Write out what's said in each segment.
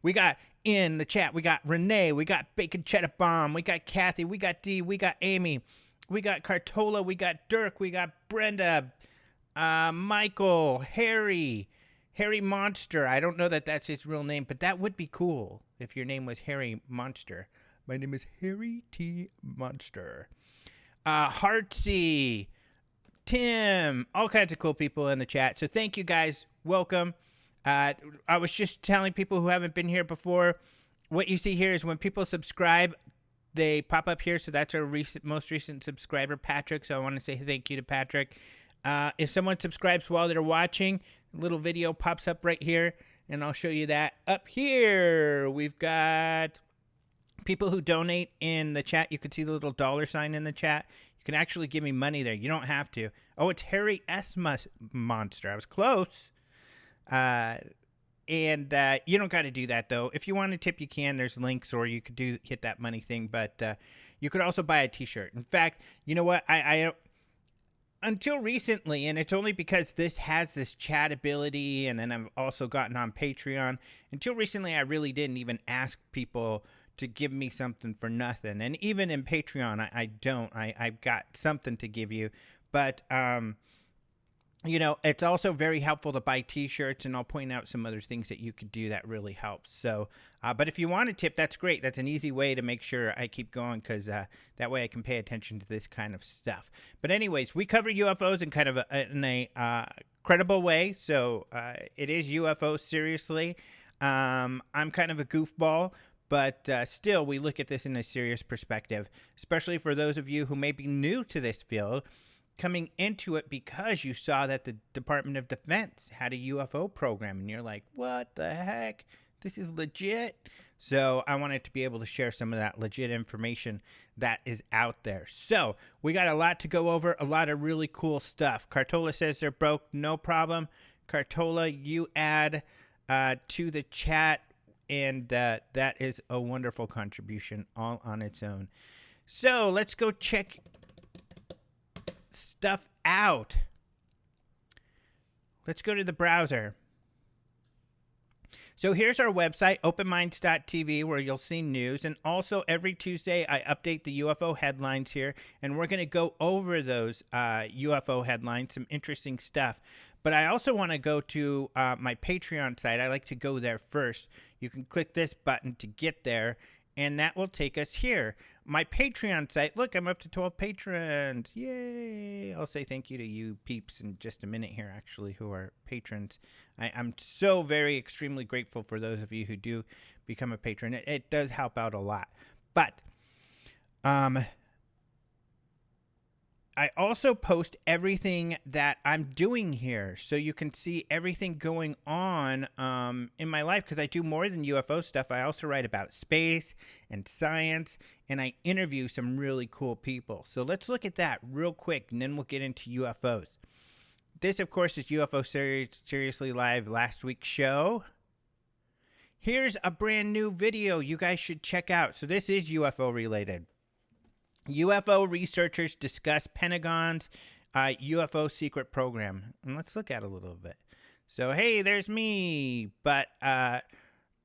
We got in the chat, we got Renee, we got Bacon Cheddar Bomb, we got Kathy, we got Dee, we got Amy, we got Cartola, we got Dirk, we got Brenda, Michael, Harry Monster. I don't know that that's his real name, but that would be cool if your name was Harry Monster. My name is Harry T. Monster. Heartsy, Tim, all kinds of cool people in the chat. So thank you guys. Welcome. I was just telling people who haven't been here before, what you see here is when people subscribe, they pop up here. So that's our most recent subscriber, Patrick. So I want to say thank you to Patrick. If someone subscribes while they're watching, a little video pops up right here, and I'll show you that up here. We've got people who donate in the chat. You can see the little $sign in the chat. You can actually give me money there. You don't have to. Oh, it's Harry S. Monster. I was close. And you don't got to do that, though. If you want to tip, you can. There's links, or you could hit that money thing. But you could also buy a T-shirt. In fact, you know what? I until recently, and it's only because this has this chat ability, and then I've also gotten on Patreon. Until recently, I really didn't even ask people to give me something for nothing. And even in Patreon, I don't. I've got something to give you. But, you know, it's also very helpful to buy T-shirts, and I'll point out some other things that you could do that really helps. So, but if you want to tip, that's great. That's an easy way to make sure I keep going, because that way I can pay attention to this kind of stuff. But anyways, we cover UFOs in kind of a credible way. So it is UFOs, seriously. I'm kind of a goofball, but still, we look at this in a serious perspective, especially for those of you who may be new to this field, coming into it because you saw that the Department of Defense had a UFO program, and you're like, what the heck? This is legit. So I wanted to be able to share some of that legit information that is out there. So we got a lot to go over, a lot of really cool stuff. Cartola says they're broke. No problem. Cartola, you add to the chat, and that is a wonderful contribution all on its own. So let's go check stuff out. Let's go to the browser. So here's our website, openminds.tv, where you'll see news. And also every Tuesday, I update the UFO headlines here. And we're going to go over those UFO headlines, some interesting stuff. But I also want to go to my Patreon site. I like to go there first. You can click this button to get there, and that will take us here. My Patreon site, look, I'm up to 12 patrons. Yay. I'll say thank you to you peeps in just a minute here, actually, who are patrons. I'm so very extremely grateful for those of you who do become a patron. It does help out a lot. But I also post everything that I'm doing here, so you can see everything going on in my life, because I do more than UFO stuff. I also write about space and science, and I interview some really cool people. So let's look at that real quick, and then we'll get into UFOs. This, of course, is UFO Seriously Live last week's show. Here's a brand new video you guys should check out. So this is UFO related. UFO researchers discuss Pentagon's UFO secret program. And let's look at it a little bit. So, hey, there's me. But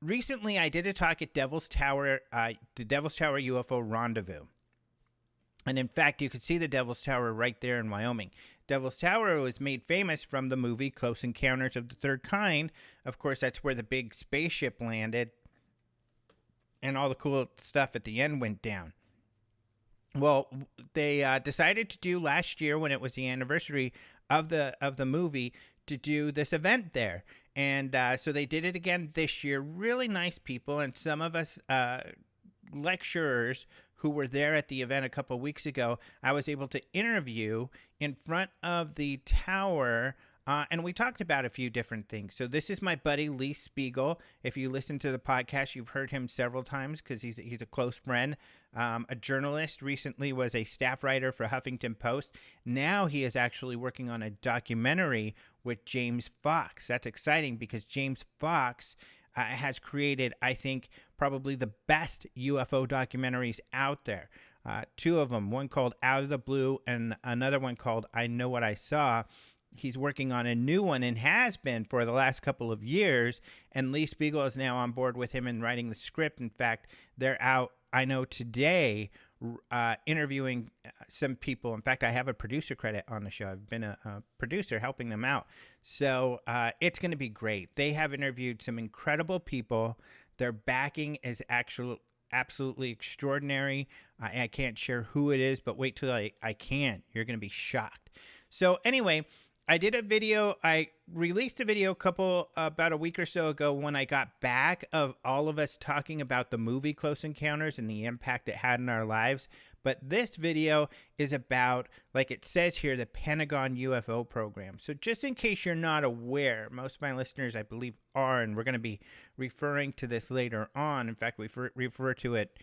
recently I did a talk at Devil's Tower, the Devil's Tower UFO Rendezvous. And in fact, you can see the Devil's Tower right there in Wyoming. Devil's Tower was made famous from the movie Close Encounters of the Third Kind. Of course, that's where the big spaceship landed, and all the cool stuff at the end went down. Well, they decided to do last year, when it was the anniversary of the movie, to do this event there. And so they did it again this year. Really nice people, and some of us lecturers who were there at the event a couple weeks ago, I was able to interview in front of the tower, and we talked about a few different things. So this is my buddy Lee Spiegel. If you listen to the podcast, you've heard him several times because he's a close friend. A journalist, recently was a staff writer for Huffington Post. Now he is actually working on a documentary with James Fox. That's exciting because James Fox has created, I think, probably the best UFO documentaries out there. Two of them, one called Out of the Blue and another one called I Know What I Saw. he's working on a new one and has been for the last couple of years. And Lee Spiegel is now on board with him in writing the script. In fact, they're out, I know today, interviewing some people. In fact, I have a producer credit on the show. I've been a producer helping them out. So it's going to be great. They have interviewed some incredible people. Their backing is absolutely extraordinary. I can't share who it is, but wait till I can. You're going to be shocked. So anyway, I did a video. I released a video about a week or so ago when I got back of all of us talking about the movie Close Encounters and the impact it had in our lives. But this video is about, like it says here, the Pentagon UFO Program. So just in case you're not aware, most of my listeners, I believe, are, and we're going to be referring to this later on. In fact, we refer to it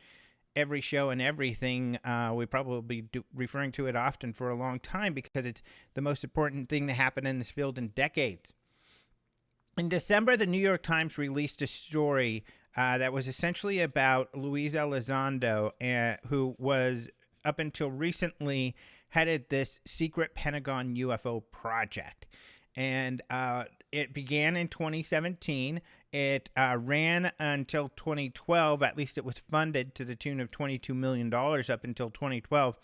every show and everything. We probably be referring to it often for a long time because it's the most important thing to happen in this field in decades. In December, the New York Times released a story that was essentially about Lou Elizondo, who was, up until recently, headed this secret Pentagon UFO project. And it began in 2017. It ran until 2012. At least it was funded to the tune of $22 million up until 2012.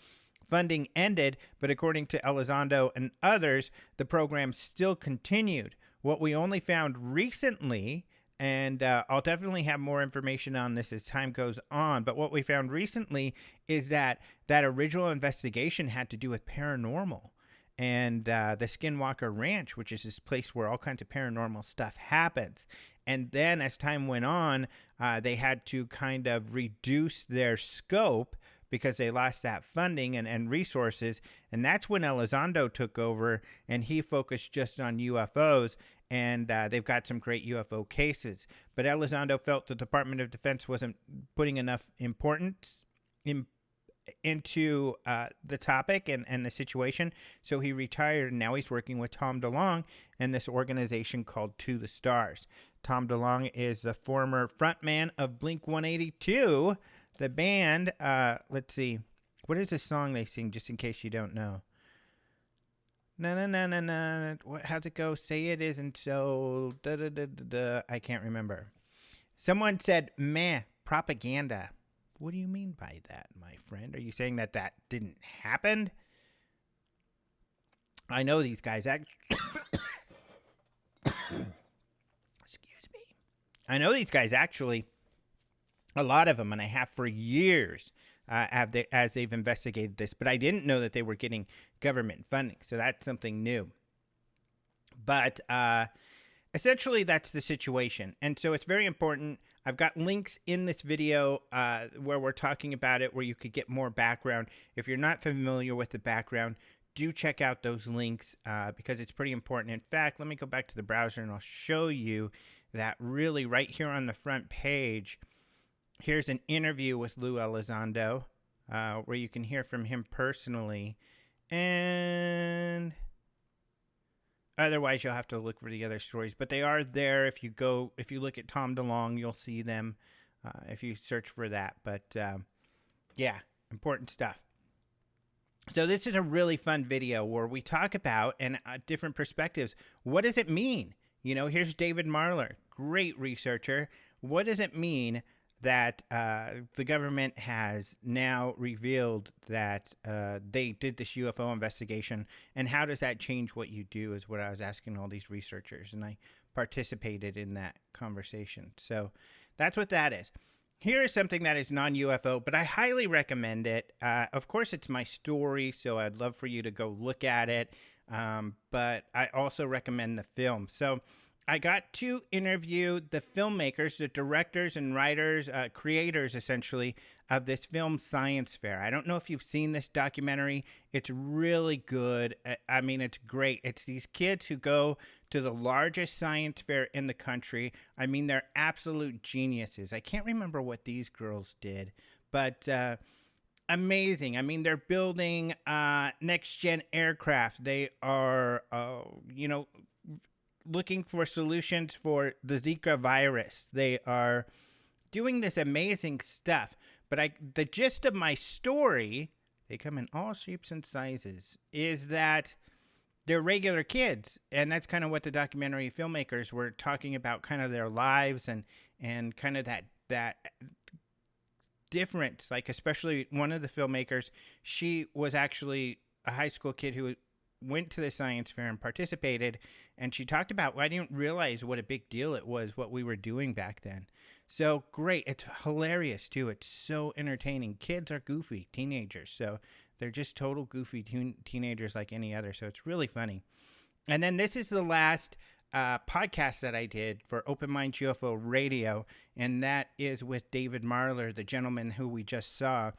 Funding ended, but according to Elizondo and others, the program still continued. What we only found recently, and I'll definitely have more information on this as time goes on, but what we found recently is that original investigation had to do with paranormal. And the Skinwalker Ranch, which is this place where all kinds of paranormal stuff happens. And then as time went on, they had to kind of reduce their scope because they lost that funding and resources. And that's when Elizondo took over, and he focused just on UFOs. And they've got some great UFO cases. But Elizondo felt the Department of Defense wasn't putting enough importance into the topic and the situation, so he retired, and now he's working with Tom DeLonge and this organization called To the Stars. Tom DeLonge is the former frontman of Blink-182, the band. Let's see, what is the song they sing, just in case you don't know? Na na na na na. How's it go? Say it isn't so. Da da da da da. I can't remember. Someone said, "Meh, propaganda." What do you mean by that, my friend? Are you saying that didn't happen? I know these guys excuse me. I know these guys actually, a lot of them, and I have for years, as they've investigated this, but I didn't know that they were getting government funding, so that's something new. But essentially, that's the situation, and so it's very important. I've got links in this video where we're talking about it, where you could get more background. If you're not familiar with the background, do check out those links because it's pretty important. In fact, let me go back to the browser and I'll show you that really right here on the front page. Here's an interview with Lou Elizondo where you can hear from him personally. And otherwise, you'll have to look for the other stories, but they are there. If you look at Tom DeLonge, you'll see them if you search for that. But yeah, important stuff. So this is a really fun video where we talk about and different perspectives. What does it mean? You know, here's David Marler, great researcher. What does it mean that the government has now revealed that they did this UFO investigation, and how does that change what you do, is what I was asking all these researchers, and I participated in that conversation. So that's what that is. Here is something that is non-UFO, but I highly recommend it. Of course, it's my story, so I'd love for you to go look at it, but I also recommend the film. So I got to interview the filmmakers, the directors and writers, creators, essentially, of this film Science Fair. I don't know if you've seen this documentary. It's really good. I mean, it's great. It's these kids who go to the largest science fair in the country. I mean, they're absolute geniuses. I can't remember what these girls did, but amazing. I mean, they're building next-gen aircraft. They are, looking for solutions for the Zika virus. They are doing this amazing stuff. But the gist of my story, they come in all shapes and sizes, is that they're regular kids, and that's kind of what the documentary filmmakers were talking about, kind of their lives and kind of that difference. Like, especially one of the filmmakers, she was actually a high school kid who went to the science fair and participated, and she talked about, well, I didn't realize what a big deal it was what we were doing back then. So great. It's hilarious too. It's so entertaining. Kids are goofy teenagers, so they're just total goofy teenagers like any other. So it's really funny. And then this is the last podcast that I did for Open Minds UFO Radio, and that is with David Marler, the gentleman who we just saw.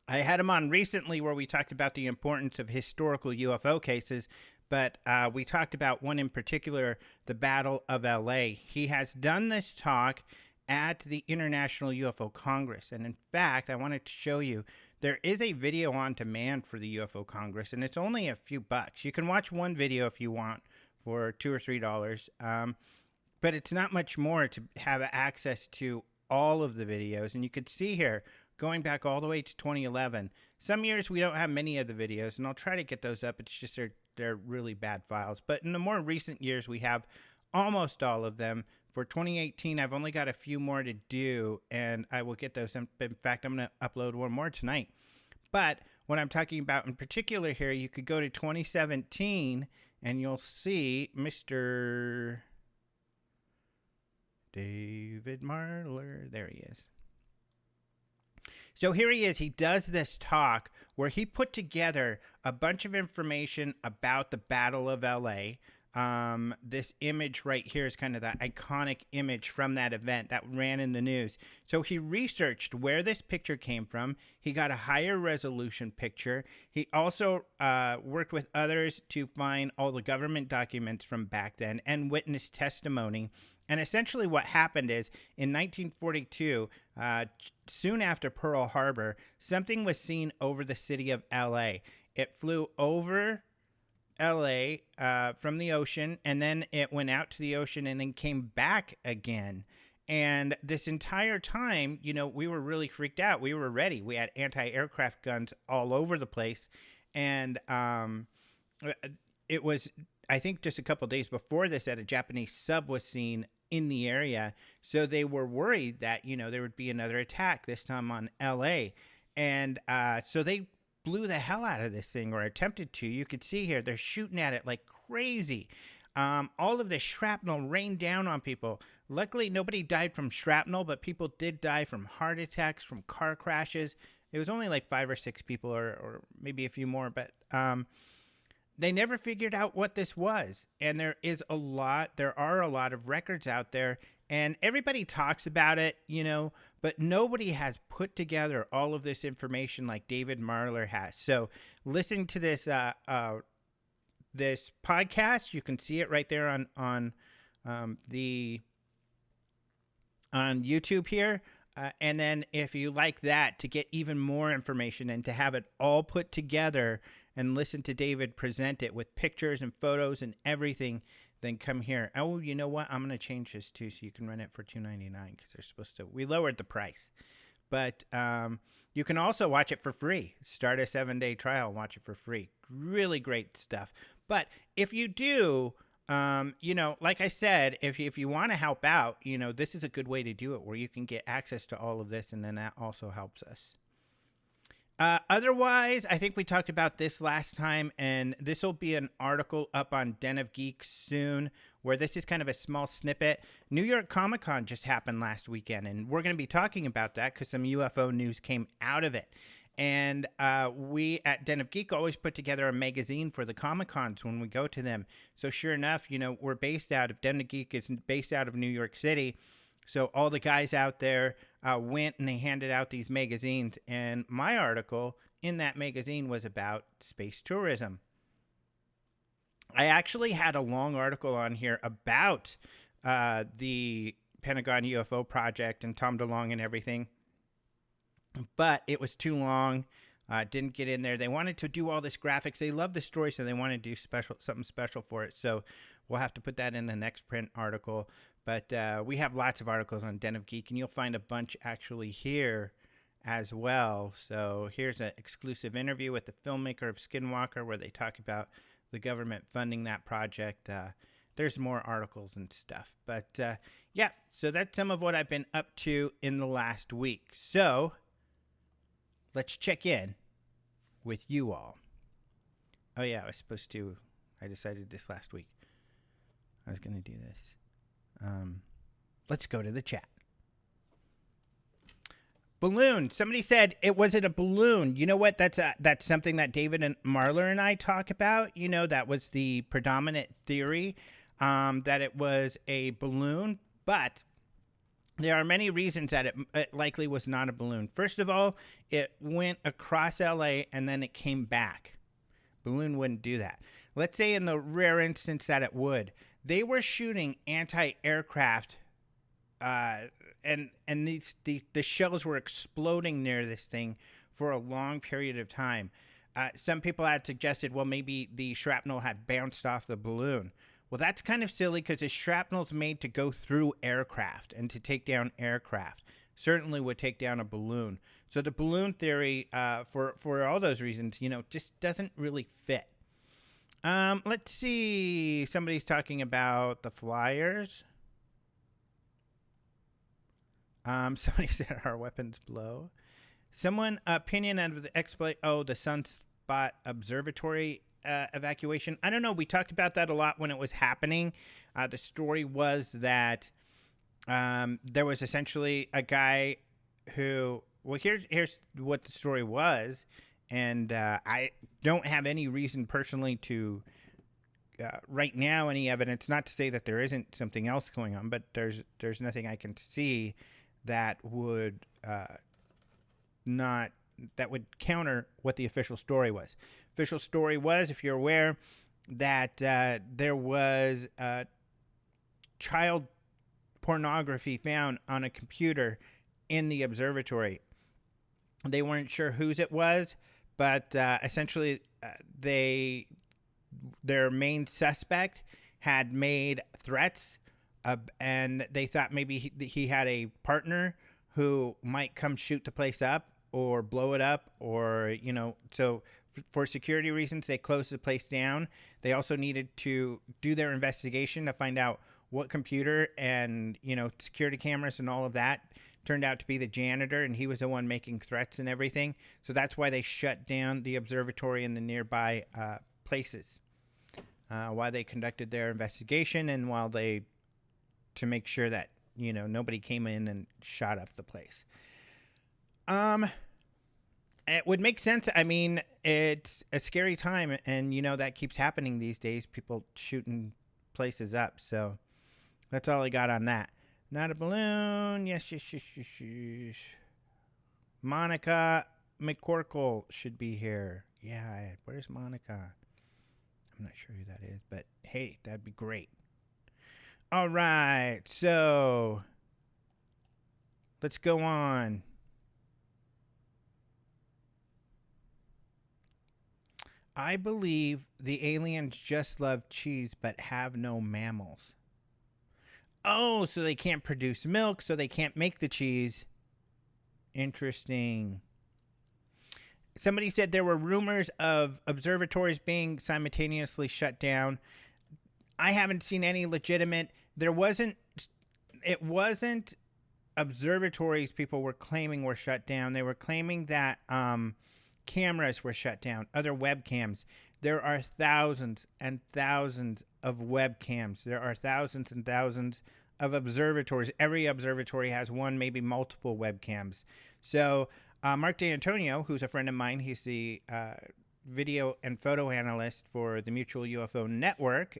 I had him on recently where we talked about the importance of historical UFO cases, but we talked about one in particular, the Battle of LA. He has done this talk at the International UFO Congress, and in fact, I wanted to show you, there is a video on demand for the UFO Congress, and it's only a few bucks. You can watch one video if you want for $2 or $3, but it's not much more to have access to all of the videos. And you could see here, going back all the way to 2011, some years we don't have many of the videos, and I'll try to get those up. It's just they're really bad files. But in the more recent years, we have almost all of them. For 2018, I've only got a few more to do, and I will get those. In fact, I'm going to upload one more tonight. But what I'm talking about in particular here, you could go to 2017, and you'll see Mr. David Marler. There he is. So here he is. He does this talk where he put together a bunch of information about the Battle of LA. This image right here is kind of that iconic image from that event that ran in the news. So he researched where this picture came from. He got a higher resolution picture. He also worked with others to find all the government documents from back then and witness testimony. And essentially what happened is, in 1942, soon after Pearl Harbor, something was seen over the city of LA. It flew over LA from the ocean, and then it went out to the ocean and then came back again. And this entire time, you know, we were really freaked out. We were ready. We had anti-aircraft guns all over the place. And it was, I think, just a couple days before this that a Japanese sub was seen in the area. So they were worried that, you know, there would be another attack, this time on LA. And so they blew the hell out of this thing, or attempted to. You could see here, they're shooting at it like crazy. All of the shrapnel rained down on people. Luckily, nobody died from shrapnel, but people did die from heart attacks, from car crashes. It was only like 5 or 6 people, or maybe a few more, but they never figured out what this was. And there are a lot of records out there, and everybody talks about it, you know, but nobody has put together all of this information like David Marler has. So listen to this this podcast. You can see it right there on YouTube here. And then if you like that, to get even more information and to have it all put together and listen to David present it with pictures and photos and everything, then come here. Oh, you know what? I'm going to change this too, so you can rent it for $2.99, because they're supposed to. We lowered the price. But you can also watch it for free. Start a 7-day trial and watch it for free. Really great stuff. But if you do, you know, like I said, if you want to help out, you know, this is a good way to do it, where you can get access to all of this, and then that also helps us. Otherwise, I think we talked about this last time, and this will be an article up on Den of Geeks soon, where this is kind of a small snippet. New York Comic Con just happened last weekend, and we're going to be talking about that because some UFO news came out of it. And we at Den of Geek always put together a magazine for the Comic Cons when we go to them. So sure enough, you know, we're based out of, Den of Geek is based out of New York City. So all the guys out there went and they handed out these magazines. And my article in that magazine was about space tourism. I actually had a long article on here about the Pentagon UFO project and Tom DeLonge and everything. But it was too long. Didn't get in there. They wanted to do all this graphics. They love the story, so they wanted to do something special for it. So we'll have to put that in the next print article. But we have lots of articles on Den of Geek, and you'll find a bunch actually here as well. So here's an exclusive interview with the filmmaker of Skinwalker, where they talk about the government funding that project. There's more articles and stuff. But yeah, so that's some of what I've been up to in the last week. So let's check in with you all. Oh, yeah, I decided this last week. I was going to do this. Let's go to the chat. Balloon. Somebody said, was it a balloon? You know what? That's something that David and Marler and I talk about. You know, that was the predominant theory, that it was a balloon. But there are many reasons that it likely was not a balloon. First of all, it went across LA and then it came back. Balloon wouldn't do that. Let's say in the rare instance that it would. They were shooting anti-aircraft, and the shells were exploding near this thing for a long period of time. Some people had suggested, well, maybe the shrapnel had bounced off the balloon. Well, that's kind of silly because the shrapnel's made to go through aircraft and to take down aircraft. Certainly would take down a balloon. So the balloon theory, for all those reasons, just doesn't really fit. Let's see. Somebody's talking about the flyers. Somebody said our weapons blow. Someone opinion of the exploit. Oh, the Sunspot Observatory evacuation. I don't know. We talked about that a lot when it was happening. The story was that there was essentially a guy who. Well, here's what the story was. And I don't have any reason personally to, right now, any evidence, not to say that there isn't something else going on, but there's nothing I can see that would counter what the official story was. Official story was, if you're aware, that there was child pornography found on a computer in the observatory. They weren't sure whose it was, but essentially their main suspect had made threats, and they thought maybe he had a partner who might come shoot the place up or blow it up, or, so for security reasons, they closed the place down. They also needed to do their investigation to find out what computer and, security cameras and all of that turned out to be the janitor, and he was the one making threats and everything. So that's why they shut down the observatory and the nearby places while they conducted their investigation, and to make sure that, nobody came in and shot up the place. It would make sense. I mean, it's a scary time, and, that keeps happening these days, people shooting places up. So that's all I got on that. Not a balloon. Yes. Monica McCorkle should be here. Yeah, where's Monica? I'm not sure who that is, but hey, that'd be great. All right, so let's go on. I believe the aliens just love cheese but have no mammals. Oh, so they can't produce milk, so they can't make the cheese. Interesting. Somebody said there were rumors of observatories being simultaneously shut down. I haven't seen any legitimate. It wasn't observatories people were claiming were shut down. They were claiming that cameras were shut down, other webcams. There are thousands and thousands of webcams. There are thousands and thousands of observatories. Every observatory has one, maybe multiple webcams. So Mark D'Antonio, who's a friend of mine, he's the video and photo analyst for the Mutual UFO Network.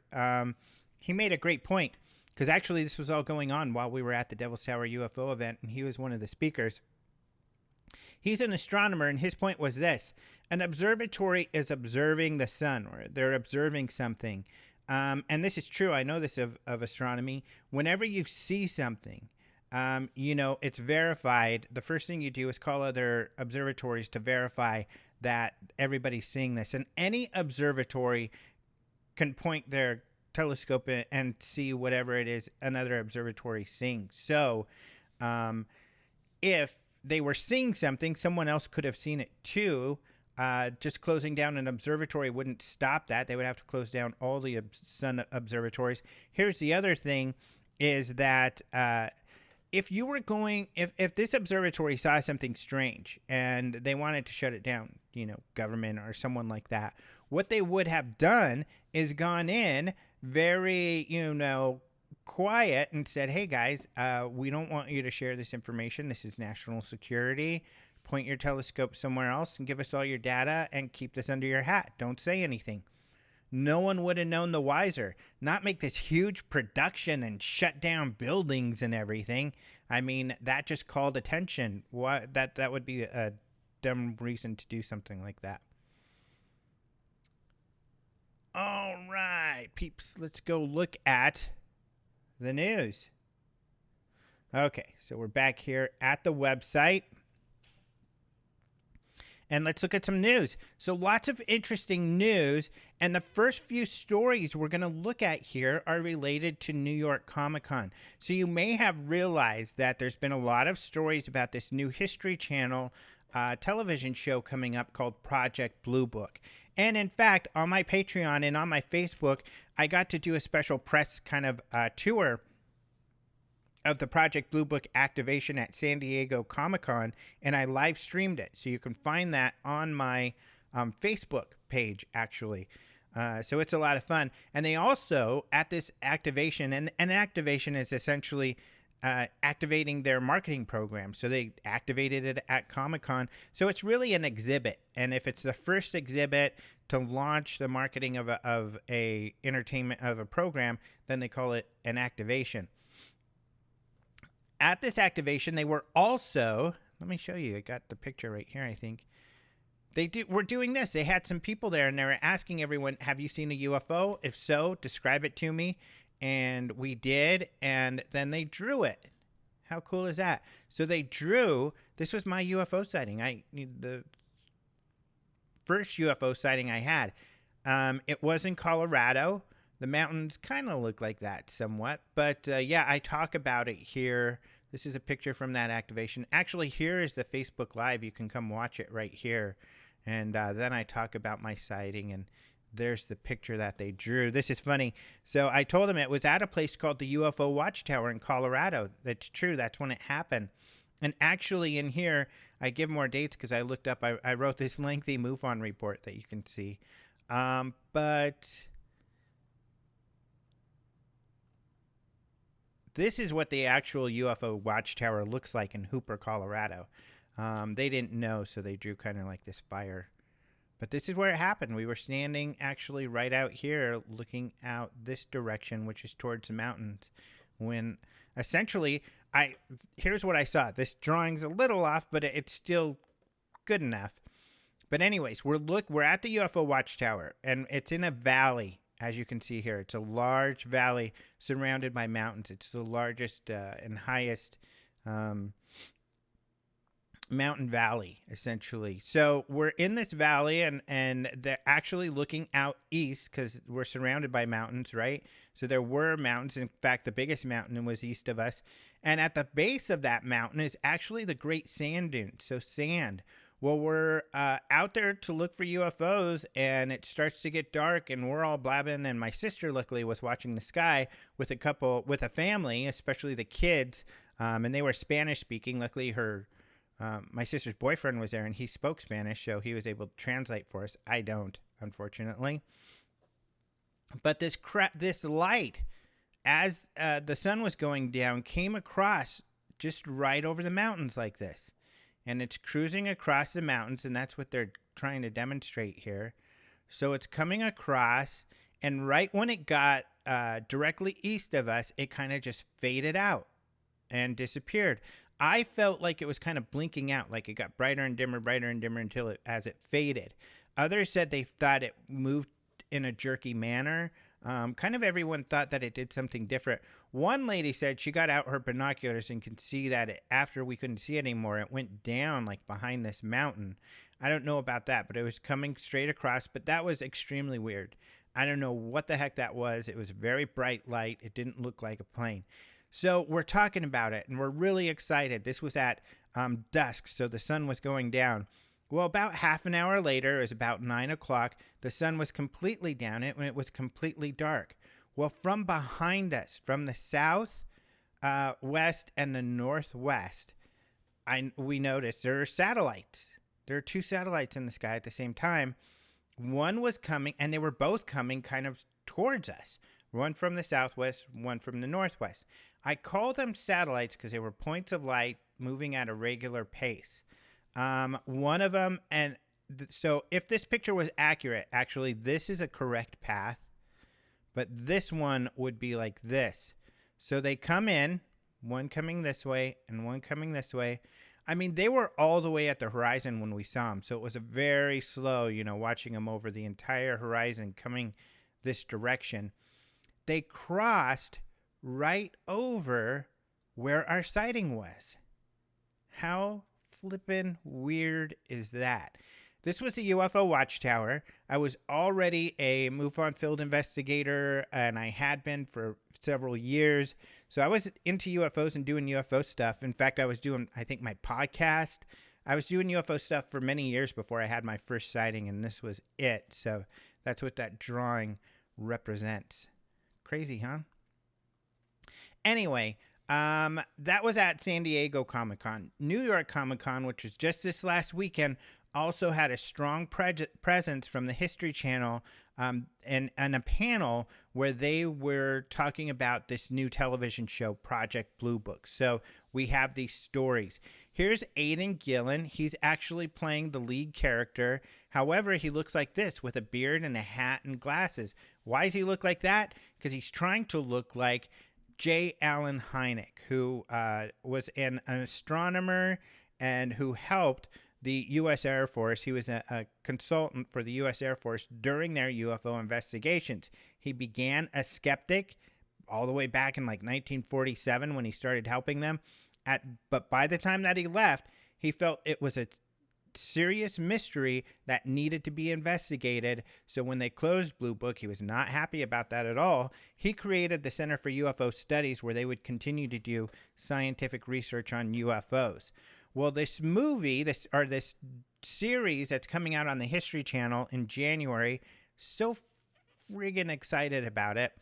He made a great point, because actually this was all going on while we were at the Devil's Tower UFO event, and he was one of the speakers. He's an astronomer, and his point was this. An observatory is observing the sun, or they're observing something. And this is true. I know this of astronomy. Whenever you see something, it's verified. The first thing you do is call other observatories to verify that everybody's seeing this. And any observatory can point their telescope and see whatever it is another observatory seeing. So if they were seeing something, someone else could have seen it too. Just closing down an observatory wouldn't stop that. They would have to close down all the sun observatories. Here's the other thing is that if you were going, if this observatory saw something strange and they wanted to shut it down, government or someone like that, what they would have done is gone in very, quiet and said, hey guys, we don't want you to share this information. This is national security. Point your telescope somewhere else and give us all your data and keep this under your hat. Don't say anything. No one would have known the wiser. Not make this huge production and shut down buildings and everything. I mean, that just called attention. That would be a dumb reason to do something like that. All right, peeps, let's go look at the news. Okay, so we're back here at the website. And let's look at some news. So lots of interesting news. And the first few stories we're going to look at here are related to New York Comic Con. So you may have realized that there's been a lot of stories about this new History Channel television show coming up called Project Blue Book. And in fact, on my Patreon and on my Facebook, I got to do a special press kind of tour of the Project Blue Book activation at San Diego Comic-Con, and I live streamed it. So you can find that on my Facebook page, actually. So it's a lot of fun. And they also, at this activation, and an activation is essentially activating their marketing program. So they activated it at Comic-Con. So it's really an exhibit. And if it's the first exhibit to launch the marketing of a entertainment, of a program, then they call it an activation. At this activation, they were also, let me show you, I got the picture right here, I think. Were doing this. They had some people there, and they were asking everyone, have you seen a UFO? If so, describe it to me. And we did, and then they drew it. How cool is that? So they drew, this was my UFO sighting. The first UFO sighting I had. It was in Colorado. The mountains kind of look like that somewhat. But yeah, I talk about it here. This is a picture from that activation. Actually, here is the Facebook Live. You can come watch it right here. And then I talk about my sighting, and there's the picture that they drew. This is funny. So I told them it was at a place called the UFO Watchtower in Colorado. That's true. That's when it happened. And actually in here, I give more dates because I looked up. I wrote this lengthy MUFON report that you can see. But this is what the actual UFO Watchtower looks like in Hooper, Colorado. They didn't know, so they drew kind of like this fire. But this is where it happened. We were standing actually right out here looking out this direction, which is towards the mountains, when essentially here's what I saw. This drawing's a little off, but it's still good enough. But anyways, we're at the UFO Watchtower, and it's in a valley. As you can see here, it's a large valley surrounded by mountains. It's the largest and highest mountain valley, essentially. So we're in this valley, and they're actually looking out east because we're surrounded by mountains, right? So there were mountains. In fact, the biggest mountain was east of us. And at the base of that mountain is actually the Great Sand Dune. So sand. Well, we're out there to look for UFOs, and it starts to get dark, and we're all blabbing. And my sister, luckily, was watching the sky with a family, especially the kids, and they were Spanish speaking. Luckily, my sister's boyfriend was there, and he spoke Spanish, so he was able to translate for us. I don't, unfortunately. But this light, as the sun was going down, came across just right over the mountains like this. And it's cruising across the mountains, and that's what they're trying to demonstrate here. So it's coming across, and right when it got directly east of us, it kind of just faded out and disappeared. I felt like it was kind of blinking out, like it got brighter and dimmer until as it faded. Others said they thought it moved in a jerky manner. Kind of everyone thought that it did something different. One lady said she got out her binoculars and could see that after we couldn't see it anymore, it went down like behind this mountain. I don't know about that, but it was coming straight across. But that was extremely weird. I don't know what the heck that was. It was very bright light. It didn't look like a plane. So we're talking about it, and we're really excited. This was at dusk, so the sun was going down. Well, about half an hour later, it was about 9 o'clock, the sun was completely down and it was completely dark. Well, from behind us, from the south, west, and the northwest, we noticed there are satellites. There are two satellites in the sky at the same time. One was coming, and they were both coming kind of towards us. One from the southwest, one from the northwest. I call them satellites because they were points of light moving at a regular pace. One of them, and so if this picture was accurate, actually, this is a correct path, but this one would be like this. So they come in, one coming this way and one coming this way. I mean, they were all the way at the horizon when we saw them, so it was a very slow, watching them over the entire horizon coming this direction. They crossed right over where our sighting was. How flippin' weird is that? This was the UFO Watchtower. I was already a MUFON field investigator, and I had been for several years. So I was into UFOs and doing UFO stuff. In fact, I was doing, I think, my podcast. I was doing UFO stuff for many years before I had my first sighting, and this was it. So that's what that drawing represents. Crazy, huh? Anyway, that was at San Diego Comic-Con. New York Comic-Con, which was just this last weekend, also had a strong presence from the History Channel and a panel where they were talking about this new television show, Project Blue Book. So we have these stories. Here's Aidan Gillen. He's actually playing the lead character. However, he looks like this with a beard and a hat and glasses. Why does he look like that? Because he's trying to look like J. Allen Hynek, who was an astronomer and who helped the U.S. Air Force. He was a consultant for the U.S. Air Force during their UFO investigations. He began as skeptic all the way back in like 1947 when he started helping them. But by the time that he left, he felt it was a serious mystery that needed to be investigated. So when they closed Blue Book, he was not happy about that at all. He created the Center for UFO Studies, where they would continue to do scientific research on UFOs. Well, this movie, this series that's coming out on the History Channel in January, so friggin' excited about it.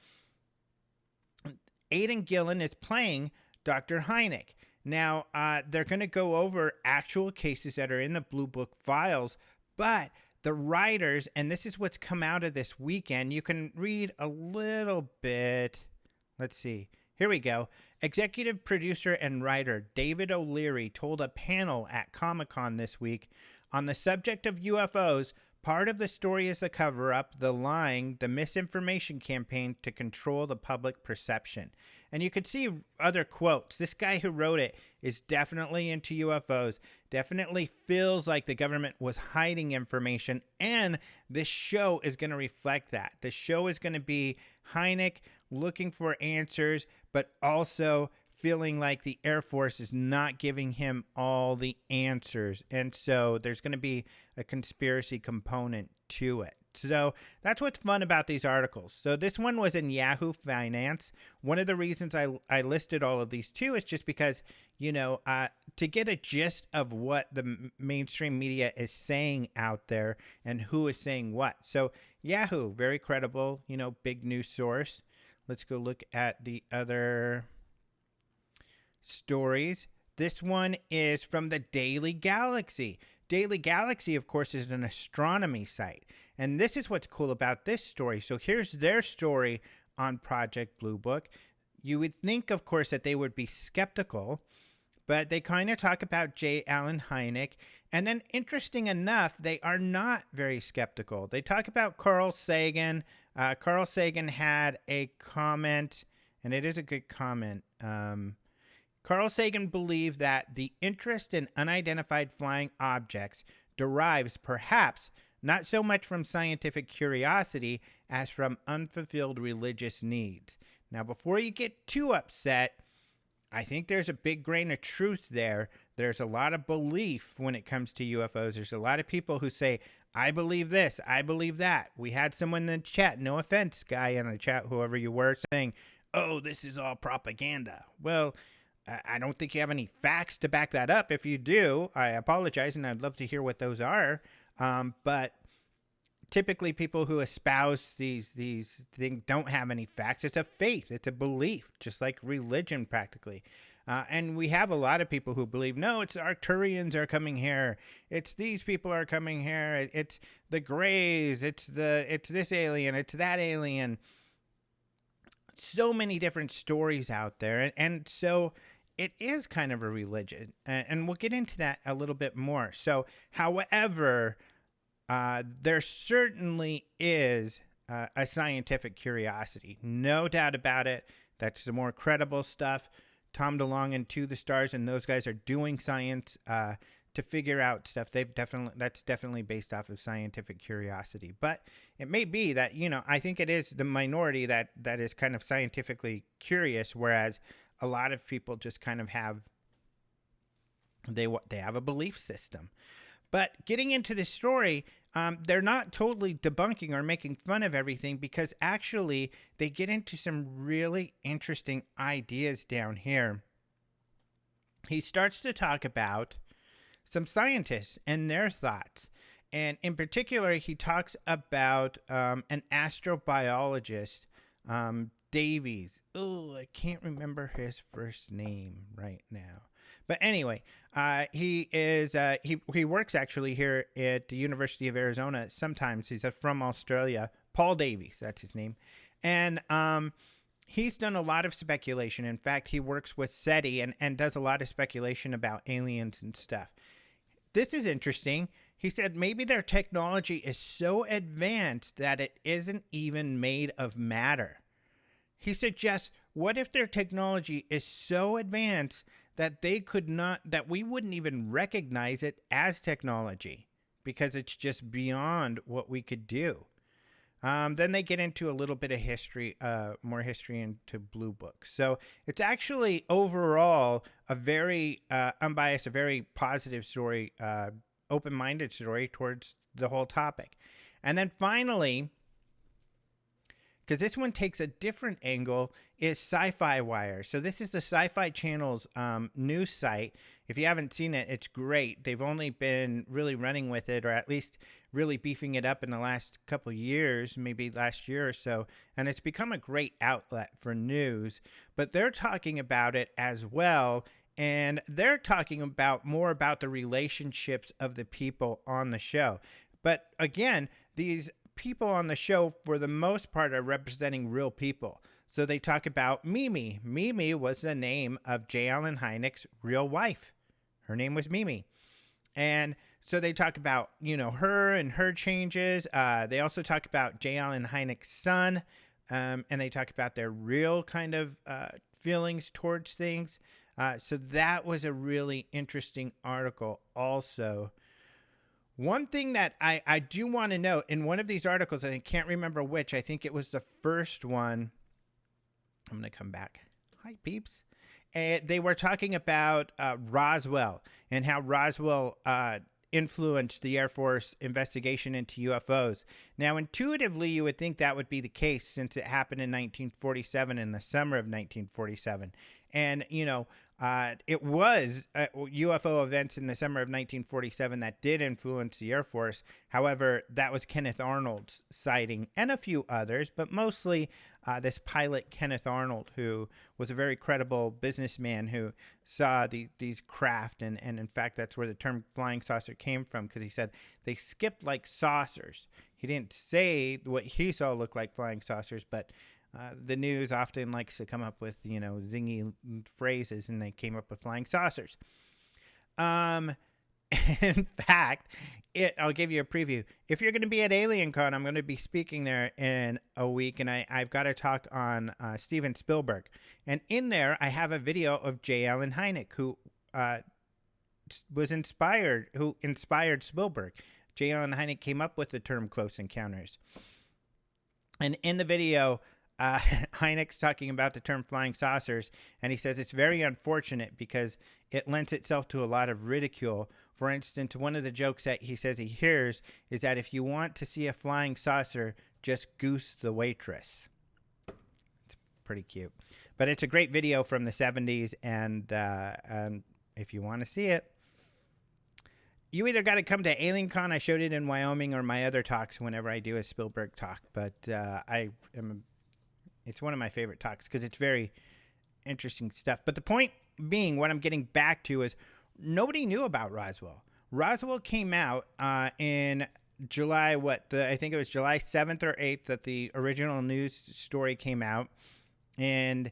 Aidan Gillen is playing Dr. Hynek. Now, they're going to go over actual cases that are in the Blue Book files, but the writers, and this is what's come out of this weekend, you can read a little bit. Let's see. Here we go. Executive producer and writer David O'Leary told a panel at Comic-Con this week on the subject of UFOs. Part of the story is the cover-up, the lying, the misinformation campaign to control the public perception. And you could see other quotes. This guy who wrote it is definitely into UFOs, definitely feels like the government was hiding information, and this show is going to reflect that. The show is going to be Hynek looking for answers, but also feeling like the Air Force is not giving him all the answers. And so there's going to be a conspiracy component to it. So that's what's fun about these articles. So this one was in Yahoo Finance. One of the reasons I listed all of these too is just because, to get a gist of what the mainstream media is saying out there and who is saying what. So Yahoo, very credible, big news source. Let's go look at the other stories. This one is from the Daily Galaxy. Daily Galaxy, of course, is an astronomy site. And this is what's cool about this story. So here's their story on Project Blue Book. You would think, of course, that they would be skeptical, but they kind of talk about J. Allen Hynek. And then, interesting enough, they are not very skeptical. They talk about Carl Sagan. Carl Sagan had a comment, and it is a good comment. Carl Sagan believed that the interest in unidentified flying objects derives perhaps not so much from scientific curiosity as from unfulfilled religious needs. Now, before you get too upset, I think there's a big grain of truth there. There's a lot of belief when it comes to UFOs. There's a lot of people who say, I believe this, I believe that. We had someone in the chat, no offense, guy in the chat, whoever you were, saying, oh, this is all propaganda. Well, I don't think you have any facts to back that up. If you do, I apologize, and I'd love to hear what those are. But typically, people who espouse these things don't have any facts. It's a faith. It's a belief, just like religion, practically. And we have a lot of people who believe, no, it's Arcturians are coming here. It's these people are coming here. It's the Greys. It's this alien. It's that alien. So many different stories out there, and so it is kind of a religion, and we'll get into that a little bit more. So, however, there certainly is a scientific curiosity, no doubt about it. That's the more credible stuff. Tom DeLonge and To the Stars and those guys are doing science to figure out stuff. That's definitely based off of scientific curiosity. But it may be that, I think it is the minority that is kind of scientifically curious, whereas a lot of people just kind of have they have a belief system. But getting into the story, they're not totally debunking or making fun of everything, because actually they get into some really interesting ideas down here. He starts to talk about some scientists and their thoughts. And in particular, he talks about an astrobiologist, Davies. Oh, I can't remember his first name right now. But anyway, he works actually here at the University of Arizona. Sometimes he's from Australia. Paul Davies, that's his name. And he's done a lot of speculation. In fact, he works with SETI and does a lot of speculation about aliens and stuff. This is interesting. He said maybe their technology is so advanced that it isn't even made of matter. He suggests, what if their technology is so advanced that that we wouldn't even recognize it as technology because it's just beyond what we could do? Then they get into a little bit of history, more history into Blue Book. So it's actually overall a very unbiased, a very positive story, open-minded story towards the whole topic. And then finally, because this one takes a different angle, is Sci-Fi Wire. So this is the Sci-Fi Channel's news site. If you haven't seen it, it's great. They've only been really running with it, or at least really beefing it up in the last couple years, maybe last year or so. And it's become a great outlet for news. But they're talking about it as well. And they're talking about more about the relationships of the people on the show. But again, these people on the show, for the most part, are representing real people. So they talk about Mimi. Mimi was the name of J. Allen Hynek's real wife. Her name was Mimi. And so they talk about, her and her changes. They also talk about J. Allen Hynek's son. And they talk about their real kind of feelings towards things. So that was a really interesting article also. One thing that I do want to note in one of these articles, and I can't remember which, I think it was the first one. I'm going to come back. Hi, peeps. They were talking about Roswell and how Roswell influenced the Air Force investigation into UFOs. Now, intuitively, you would think that would be the case since it happened in 1947, in the summer of 1947. And, it was UFO events in the summer of 1947 that did influence the Air Force. However, that was Kenneth Arnold's sighting and a few others, but mostly this pilot Kenneth Arnold, who was a very credible businessman who saw these craft. And in fact, that's where the term flying saucer came from, because he said they skipped like saucers. He didn't say what he saw looked like flying saucers, but the news often likes to come up with, zingy phrases, and they came up with flying saucers. In fact, I'll give you a preview. If you're going to be at AlienCon, I'm going to be speaking there in a week, and I've got a talk on Steven Spielberg. And in there, I have a video of J. Allen Hynek, who inspired Spielberg. J. Allen Hynek came up with the term close encounters. And in the video, Hynek's talking about the term flying saucers, and he says it's very unfortunate because it lends itself to a lot of ridicule. For instance, one of the jokes that he says he hears is that if you want to see a flying saucer, just goose the waitress. It's pretty cute. But it's a great video from the 70s, and if you want to see it, you either got to come to AlienCon. I showed it in Wyoming, or my other talks whenever I do a Spielberg talk. But it's one of my favorite talks because it's very interesting stuff. But the point being, what I'm getting back to is nobody knew about Roswell. Roswell came out in July, I think it was July 7th or 8th that the original news story came out. And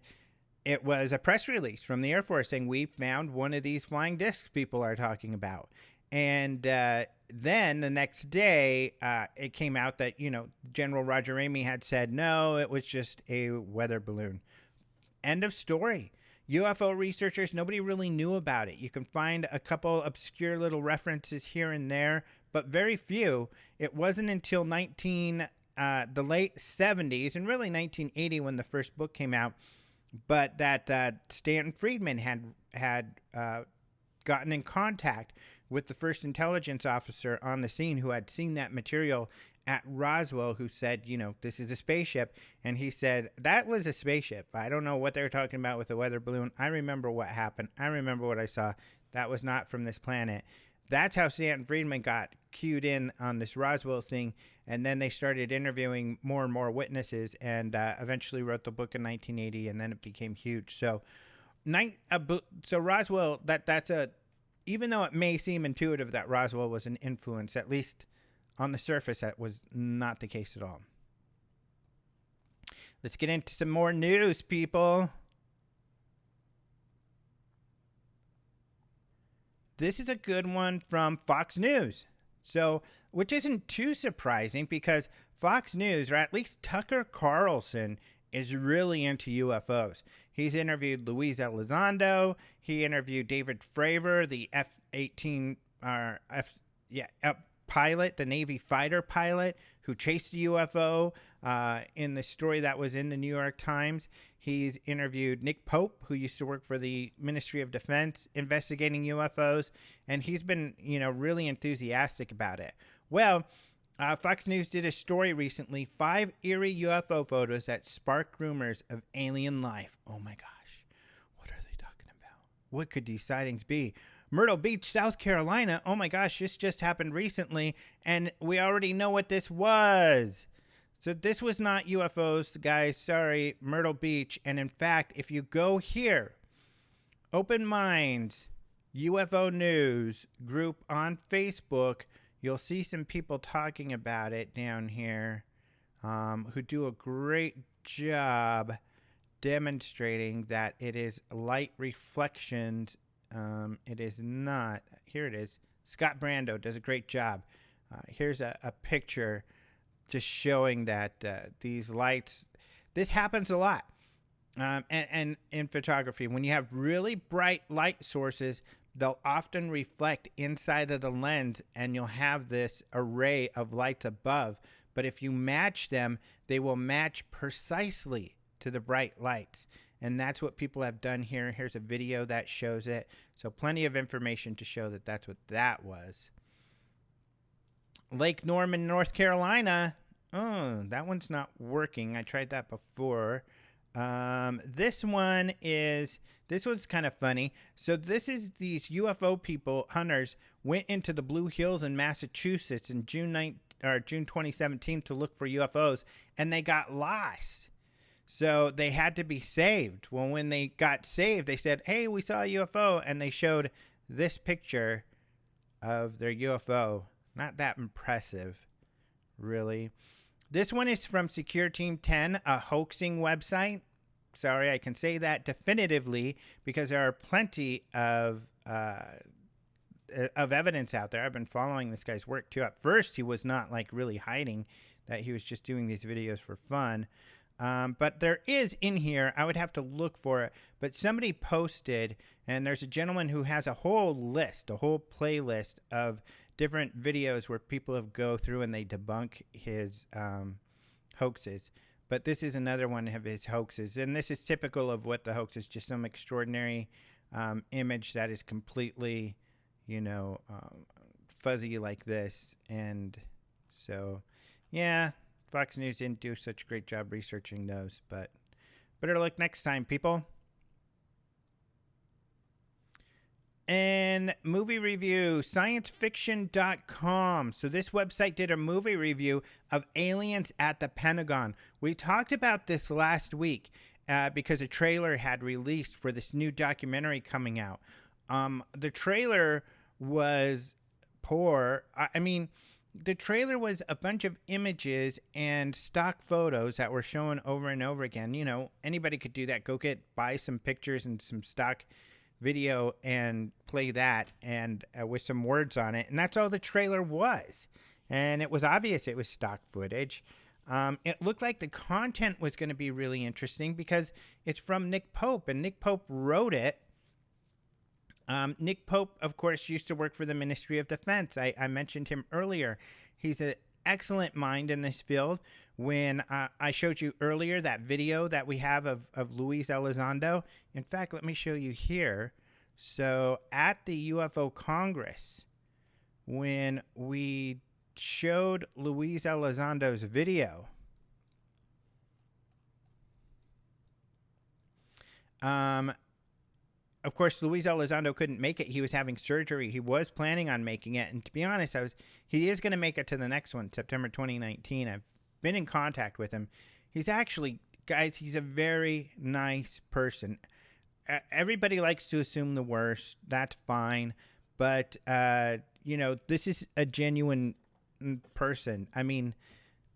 it was a press release from the Air Force saying, we found one of these flying discs people are talking about. And then the next day, it came out that, General Roger Ramey had said, no, it was just a weather balloon. End of story. UFO researchers, nobody really knew about it. You can find a couple obscure little references here and there, but very few. It wasn't until the late 70s, and really 1980 when the first book came out, but that Stanton Friedman had gotten in contact with the first intelligence officer on the scene who had seen that material at Roswell, who said, this is a spaceship. And he said, that was a spaceship. I don't know what they were talking about with the weather balloon. I remember what happened. I remember what I saw. That was not from this planet. That's how Stanton Friedman got cued in on this Roswell thing. And then they started interviewing more and more witnesses, and eventually wrote the book in 1980, and then it became huge. So Roswell, even though it may seem intuitive that Roswell was an influence, at least on the surface, that was not the case at all. Let's get into some more news, people. This is a good one from Fox News. Which isn't too surprising because Fox News, or at least Tucker Carlson, is really into UFOs. He's interviewed Lou Elizondo. He interviewed David Fravor, the F-18 pilot, the Navy fighter pilot who chased a UFO in the story that was in the New York Times. He's interviewed Nick Pope, who used to work for the Ministry of Defense investigating UFOs, and he's been, really enthusiastic about it. Well, Fox News did a story recently, 5 eerie UFO photos that spark rumors of alien life. Oh my gosh, what are they talking about? What could these sightings be? Myrtle Beach, South Carolina. Oh my gosh, this just happened recently, and we already know what this was. So this was not UFOs, guys. Sorry, Myrtle Beach. And in fact, if you go here, Open Minds UFO News group on Facebook, you'll see some people talking about it down here who do a great job demonstrating that it is light reflections. It is not. Here it is. Scott Brando does a great job. Here's a picture just showing that these lights, this happens a lot. And in photography, when you have really bright light sources, they'll often reflect inside of the lens, and you'll have this array of lights above. But if you match them, they will match precisely to the bright lights. And that's what people have done here. Here's a video that shows it. So plenty of information to show that that's what that was. Lake Norman, North Carolina. Oh, that one's not working. I tried that before. This was kind of funny. So this is these UFO people, hunters, went into the Blue Hills in Massachusetts in June 2017 to look for UFOs, and they got lost. So they had to be saved. Well, when they got saved, they said, hey, we saw a UFO, and they showed this picture of their UFO. Not that impressive, really. This one is from Secure Team 10, a hoaxing website. Sorry, I can say that definitively because there are plenty of evidence out there. I've been following this guy's work too. At first, he was not really hiding that he was just doing these videos for fun. But there is in here, I would have to look for it, but somebody posted, and there's a gentleman who has a whole playlist of different videos where people have go through and they debunk his hoaxes. But this is another one of his hoaxes, and this is typical of what the hoax is, just some extraordinary image that is completely, fuzzy like this. And so, yeah, Fox News didn't do such a great job researching those, but Better luck next time, people. And movie review, sciencefiction.com. So this website did a movie review of aliens at the Pentagon. We talked about this last week because a trailer had released for this new documentary coming out. The trailer was poor. I mean, the trailer was a bunch of images and stock photos that were shown over and over again. You know, anybody could do that. Buy some pictures and some stock video and play that and with some words on it. And that's all the trailer was. And it was obvious it was stock footage. It looked like the content was going to be really interesting because it's from Nick Pope, and Nick Pope wrote it. Nick Pope, of course, used to work for the Ministry of Defense. I mentioned him earlier. He's an excellent mind in this field. When I showed you earlier that video that we have of Lou Elizondo. In fact, let me show you here. So at the UFO Congress, when we showed Lou Elizondo's video, of course, Lou Elizondo couldn't make it. He was having surgery. He was planning on making it. And to be honest, he is going to make it to the next one, September 2019. I've been in contact with him. He's actually, guys, he's a very nice person. Everybody likes to assume the worst. That's fine. But, you know, this is a genuine person. I mean,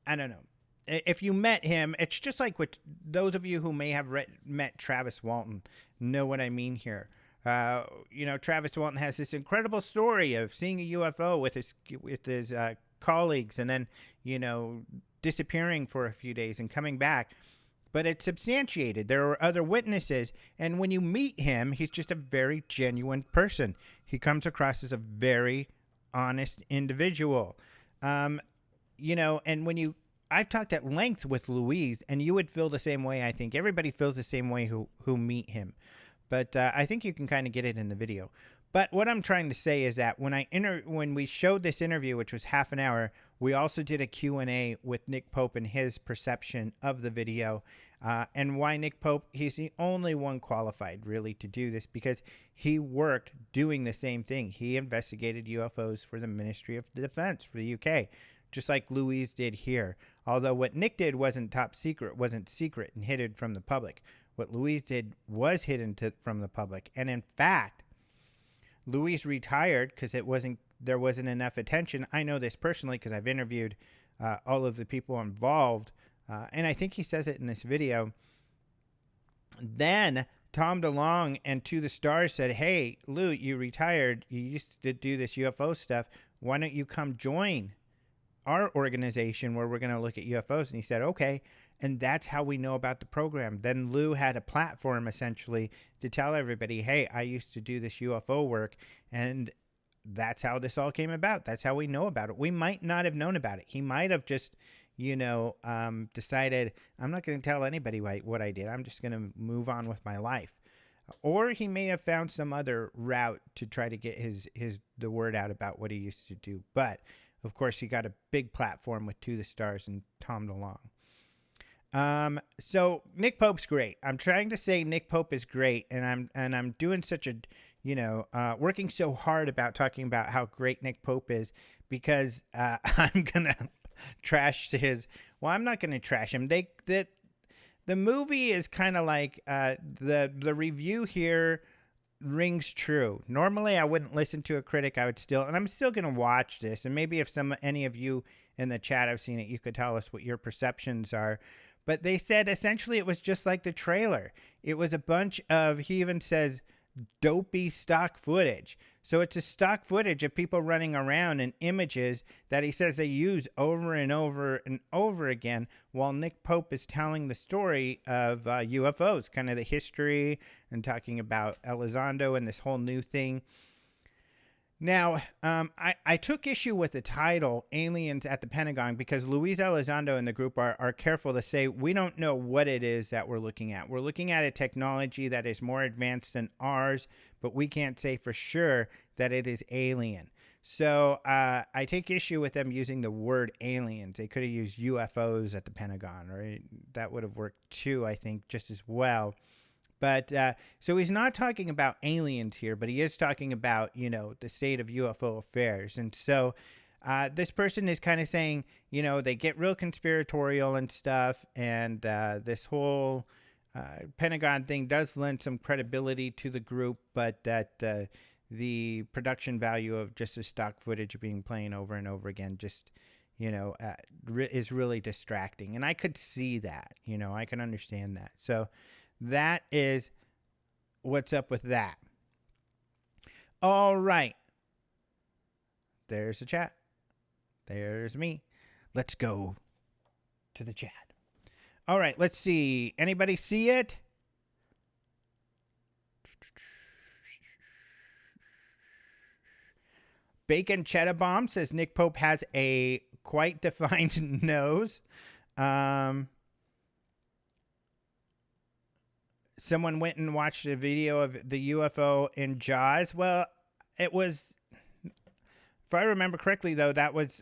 I don't know. If you met him, it's just like with those of you who may have met Travis Walton know what I mean here. You know, Travis Walton has this incredible story of seeing a UFO with his colleagues and then, you know, disappearing for a few days and coming back. But it's substantiated. There are other witnesses. And when you meet him, he's just a very genuine person. He comes across as a very honest individual. You know, and I've talked at length with Louise, and you would feel the same way. I think everybody feels the same way who meet him. But I think you can kind of get it in the video. But what I'm trying to say is that when we showed this interview, which was half an hour, we also did a Q&A with Nick Pope and his perception of the video. And why Nick Pope? He's the only one qualified, really, to do this because he worked doing the same thing. He investigated UFOs for the Ministry of Defense for the UK, just like Louise did here. Although what Nick did wasn't top secret, wasn't secret and hidden from the public. What Louise did was hidden from the public. And in fact, Louise retired because there wasn't enough attention. I know this personally because I've interviewed all of the people involved. And I think he says it in this video. Then Tom DeLonge and To the Stars said, hey, Lou, you retired. You used to do this UFO stuff. Why don't you come join our organization where we're going to look at UFOs? And he said, okay. And that's how we know about the program. Then Lou had a platform essentially to tell everybody, hey, I used to do this UFO work. And that's how this all came about. That's how we know about it. We might not have known about it. He might have just, you know, decided, I'm not going to tell anybody what I did. I'm just going to move on with my life. Or he may have found some other route to try to get the word out about what he used to do. But of course, he got a big platform with To the Stars and Tom DeLonge. So Nick Pope's great. I'm trying to say Nick Pope is great, and I'm doing such a, you know, working so hard about talking about how great Nick Pope is because I'm gonna trash his. Well, I'm not gonna trash him. The movie is kind of like the review here rings true. Normally, I wouldn't listen to a critic. I would still, and I'm still gonna watch this. And maybe if any of you in the chat have seen it, you could tell us what your perceptions are. But they said essentially it was just like the trailer. It was a bunch of, he even says, dopey stock footage. So it's a stock footage of people running around and images that he says they use over and over and over again while Nick Pope is telling the story of UFOs, kind of the history and talking about Elizondo and this whole new thing. Now, I took issue with the title, Aliens at the Pentagon, because Lou Elizondo and the group are careful to say, we don't know what it is that we're looking at. We're looking at a technology that is more advanced than ours, but we can't say for sure that it is alien. So I take issue with them using the word aliens. They could have used UFOs at the Pentagon, right? That would have worked too, I think, just as well. But so he's not talking about aliens here, but he is talking about, the state of UFO affairs. And so this person is kind of saying, they get real conspiratorial and stuff. And this whole Pentagon thing does lend some credibility to the group, but that the production value of just the stock footage being playing over and over again just, is really distracting. And I could see that, I can understand that. So that is what's up with that. All right. There's the chat. There's me. Let's go to the chat. All right, let's see. Anybody see it? Bacon Cheddar Bomb says Nick Pope has a quite defined nose. Someone went and watched a video of the UFO in Jaws. Well, it was, if I remember correctly, though, that was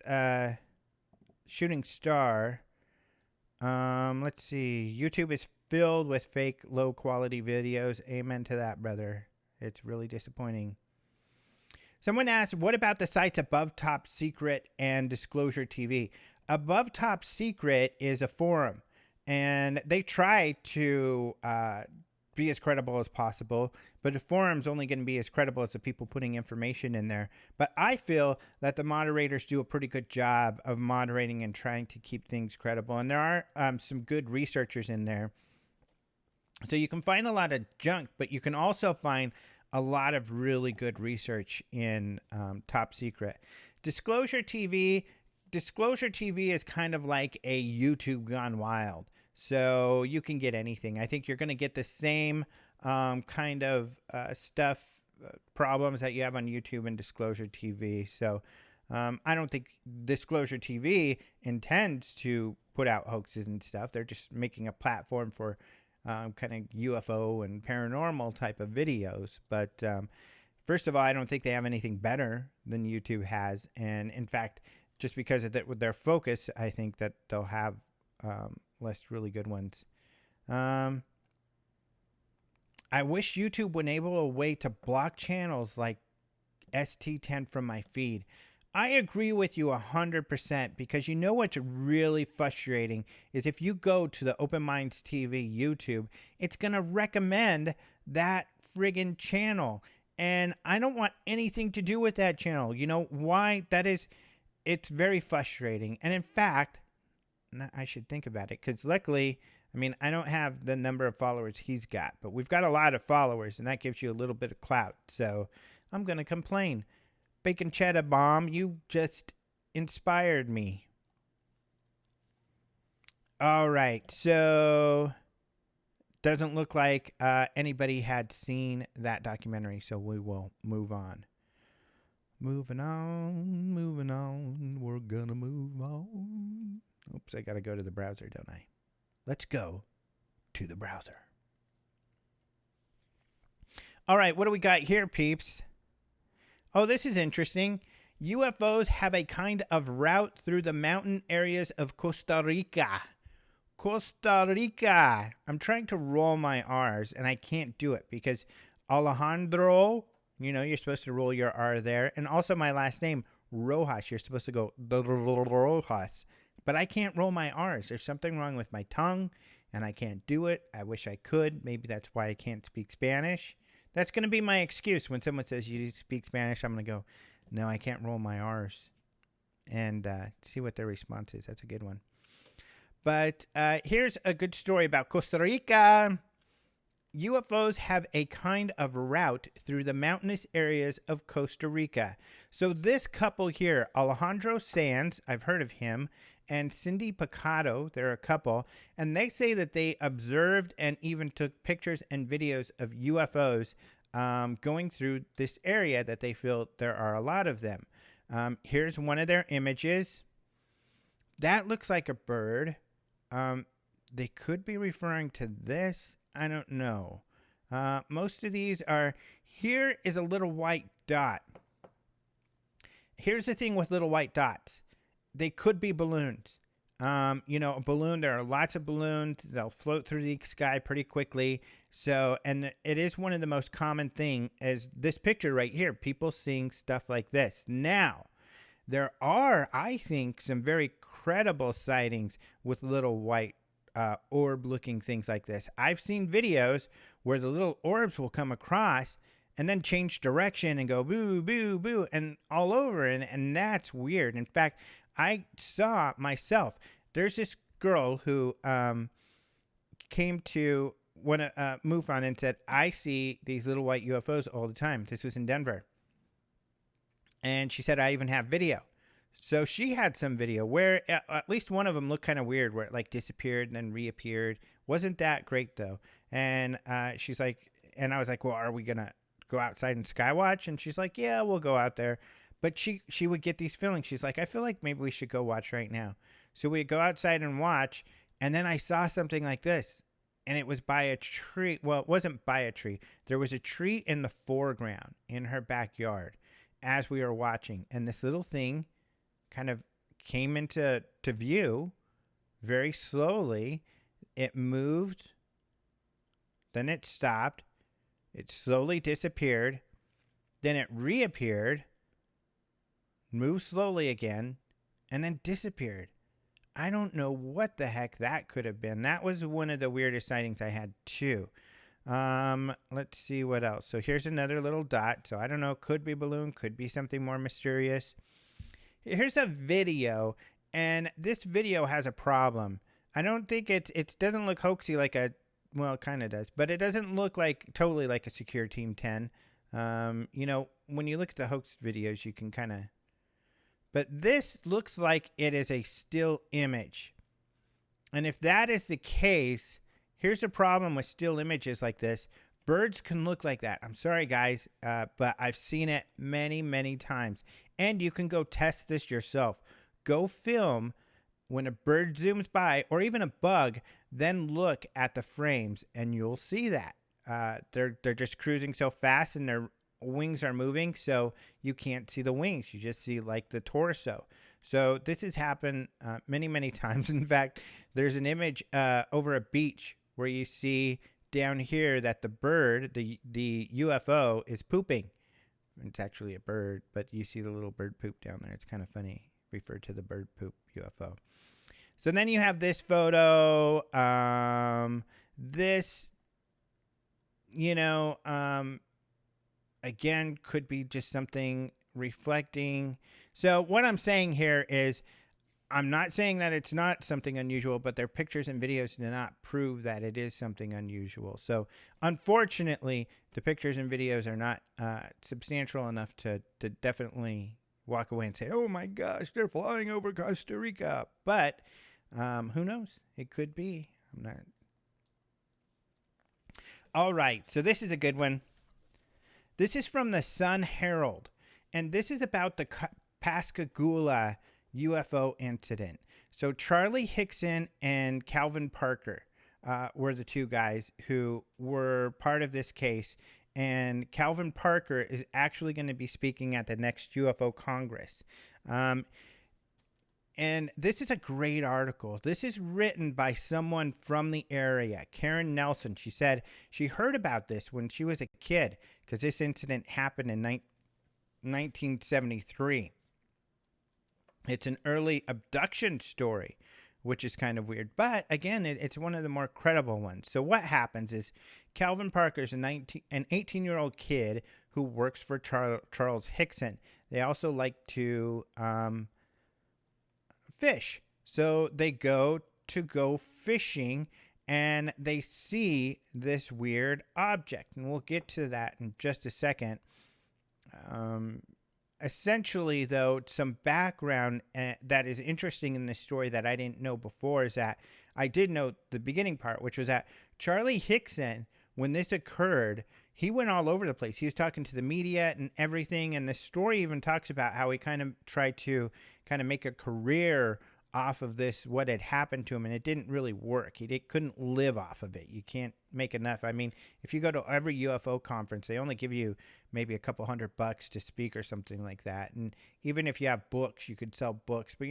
Shooting Star. Let's see. YouTube is filled with fake, low-quality videos. Amen to that, brother. It's really disappointing. Someone asked, what about the sites Above Top Secret and Disclosure TV? Above Top Secret is a forum, and they try to be as credible as possible, but the forum's only going to be as credible as the people putting information in there. But I feel that the moderators do a pretty good job of moderating and trying to keep things credible, and there are some good researchers in there. So you can find a lot of junk, but you can also find a lot of really good research in Top Secret. Disclosure TV is kind of like a YouTube gone wild. So you can get anything. I think you're going to get the same kind of stuff, problems that you have on YouTube and Disclosure TV. So I don't think Disclosure TV intends to put out hoaxes and stuff. They're just making a platform for kind of UFO and paranormal type of videos. But first of all, I don't think they have anything better than YouTube has. And in fact, just because of with their focus, I think that they'll have less really good ones. I wish YouTube would enable a way to block channels like ST10 from my feed. I agree with you 100%, because you know what's really frustrating is if you go to the Open Minds TV YouTube, it's going to recommend that friggin' channel. And I don't want anything to do with that channel. You know why? It's very frustrating. And in fact, I should think about it, because luckily, I mean, I don't have the number of followers he's got, but we've got a lot of followers, and that gives you a little bit of clout. So I'm going to complain. Bacon Cheddar Bomb, you just inspired me. All right, so doesn't look like anybody had seen that documentary, so we will move on. Moving on, we're gonna move on. Oops, I gotta go to the browser, don't I? Let's go to the browser. All right, what do we got here, peeps? Oh, this is interesting. UFOs have a kind of route through the mountain areas of Costa Rica. Costa Rica. I'm trying to roll my R's, and I can't do it because Alejandro, you're supposed to roll your R there. And also my last name, Rojas. You're supposed to go Rojas. But I can't roll my R's. There's something wrong with my tongue, and I can't do it. I wish I could. Maybe that's why I can't speak Spanish. That's going to be my excuse when someone says you speak Spanish. I'm going to go, no, I can't roll my R's. And see what their response is. That's a good one. But here's a good story about Costa Rica. UFOs have a kind of route through the mountainous areas of Costa Rica. So this couple here, Alejandro Sanz, I've heard of him, and Cindy Picado, they're a couple, and they say that they observed and even took pictures and videos of UFOs going through this area that they feel there are a lot of them. Here's one of their images. That looks like a bird. They could be referring to this. I don't know. Most of these are, here is a little white dot. here's the thing with little white dots. They could be balloons. A balloon, there are lots of balloons. They'll float through the sky pretty quickly. So, and it is one of the most common thing is this picture right here, people seeing stuff like this. Now, there are, I think, some very credible sightings with little white orb-looking things like this. I've seen videos where the little orbs will come across and then change direction and go boo, boo, boo, and all over, and that's weird. In fact, I saw myself, there's this girl who came to MUFON and said, I see these little white UFOs all the time. This was in Denver. And she said, I even have video. So she had some video where at least one of them looked kind of weird, where it like disappeared and then reappeared. Wasn't that great though. And she's like, and I was like, well, are we going to go outside and skywatch? And she's like, yeah, we'll go out there. But she would get these feelings. She's like, I feel like maybe we should go watch right now. So we go outside and watch. And then I saw something like this. And it was by a tree. Well, it wasn't by a tree. There was a tree in the foreground in her backyard as we were watching. And this little thing kind of came into view very slowly. It moved. Then it stopped. It slowly disappeared. Then it reappeared. Moved slowly again. And then disappeared. I don't know what the heck that could have been. That was one of the weirdest sightings I had too. Let's see what else. So here's another little dot. So I don't know. Could be balloon. Could be something more mysterious. Here's a video. And this video has a problem. I don't think it doesn't look hoaxy like a, well, it kind of does. But it doesn't look like totally like a Secure Team 10. When you look at the hoax videos, you can kind of. But this looks like it is a still image. And if that is the case, here's a problem with still images like this. Birds can look like that. I'm sorry, guys, but I've seen it many, many times. And you can go test this yourself. Go film when a bird zooms by, or even a bug, then look at the frames, and you'll see that. They're just cruising so fast, and their wings are moving, so you can't see the wings. You just see like the torso. So this has happened many, many times. In fact, there's an image over a beach where you see down here that the bird, the UFO, is pooping. It's actually a bird, but you see the little bird poop down there. It's kind of funny, referred to the bird poop UFO. So then you have this photo. Again, could be just something reflecting. So what I'm saying here is, I'm not saying that it's not something unusual, but their pictures and videos do not prove that it is something unusual. So unfortunately, the pictures and videos are not substantial enough to definitely walk away and say, oh my gosh, they're flying over Costa Rica. But who knows? It could be. I'm not. All right, so this is a good one. This is from the Sun Herald, and this is about the Pascagoula UFO incident. So Charlie Hickson and Calvin Parker were the two guys who were part of this case, and Calvin Parker is actually going to be speaking at the next UFO Congress. And this is a great article. This is written by someone from the area, Karen Nelson. She said she heard about this when she was a kid, because this incident happened in 1973. It's an early abduction story, which is kind of weird. But again, it's one of the more credible ones. So what happens is Calvin Parker's an 18-year-old kid who works for Charles Hickson. They also like to fish. So they go fishing, and they see this weird object. And we'll get to that in just a second. Essentially, though, some background that is interesting in this story that I didn't know before is that I did know the beginning part, which was that Charlie Hickson, when this occurred, he went all over the place. He was talking to the media and everything. And the story even talks about how he kind of tried to kind of make a career off of this, what had happened to him, and it didn't really work. He couldn't live off of it. You can't make enough. I mean, if you go to every UFO conference, they only give you maybe a couple $100 to speak or something like that. And even if you have books, you could sell books, but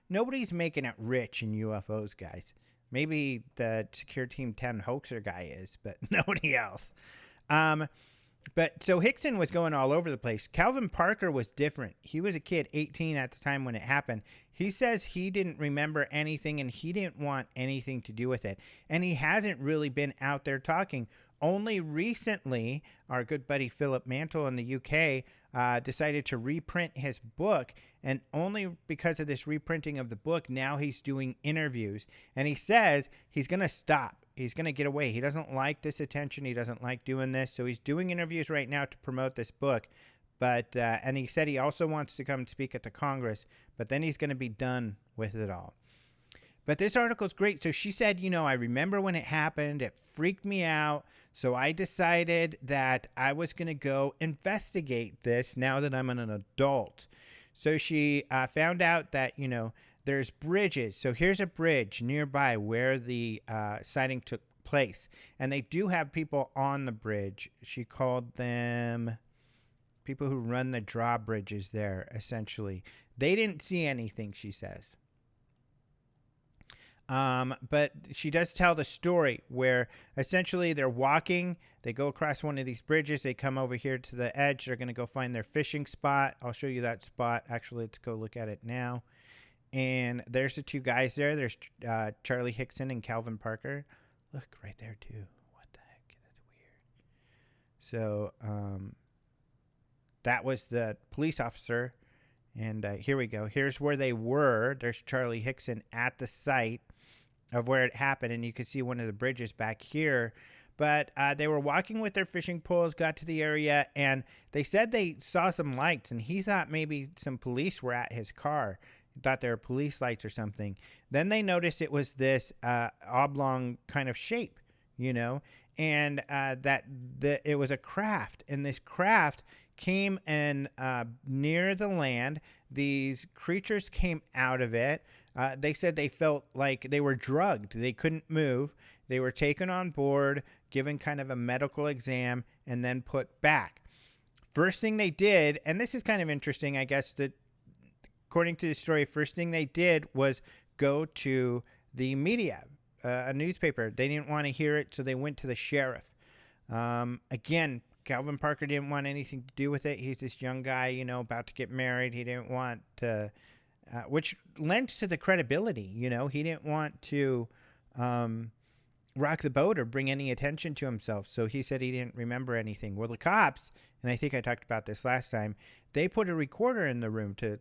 nobody's making it rich in UFOs, guys. Maybe the Secure Team 10 hoaxer guy is, but nobody else. But so Hickson was going all over the place. Calvin Parker was different. He was a kid, 18 at the time when it happened. He says he didn't remember anything and he didn't want anything to do with it. And he hasn't really been out there talking. Only recently, our good buddy Philip Mantle in the UK decided to reprint his book. And only because of this reprinting of the book, now he's doing interviews. And he says he's going to stop. He's going to get away. He doesn't like this attention. He doesn't like doing this. So he's doing interviews right now to promote this book. But and he said he also wants to come speak at the Congress. But then he's going to be done with it all. But this article's great. So she said, I remember when it happened. It freaked me out. So I decided that I was going to go investigate this now that I'm an adult. So she found out that, there's bridges. So here's a bridge nearby where the sighting took place. And they do have people on the bridge. She called them people who run the drawbridges there, essentially. They didn't see anything, she says. But she does tell the story where essentially they're walking. They go across one of these bridges. They come over here to the edge. They're going to go find their fishing spot. I'll show you that spot. Actually, let's go look at it now. And there's the two guys there. There's Charlie Hickson and Calvin Parker. Look, right there, too. What the heck? That's weird. So that was the police officer. And here we go. Here's where they were. There's Charlie Hickson at the site of where it happened. And you can see one of the bridges back here. But they were walking with their fishing poles, got to the area, and they said they saw some lights. And he thought maybe some police were at his car. Thought they were police lights or something. Then they noticed it was this oblong kind of shape, and that it was a craft. And this craft came and near the land. These creatures came out of it. They said they felt like they were drugged. They couldn't move. They were taken on board, given kind of a medical exam, and then put back. First thing they did, and this is kind of interesting, I guess, that according to the story, first thing they did was go to the media, a newspaper. They didn't want to hear it, so they went to the sheriff. Again, Calvin Parker didn't want anything to do with it. He's this young guy, about to get married. He didn't want to, which lends to the credibility, He didn't want to rock the boat or bring any attention to himself. So he said he didn't remember anything. Well, the cops, and I think I talked about this last time, they put a recorder in the room to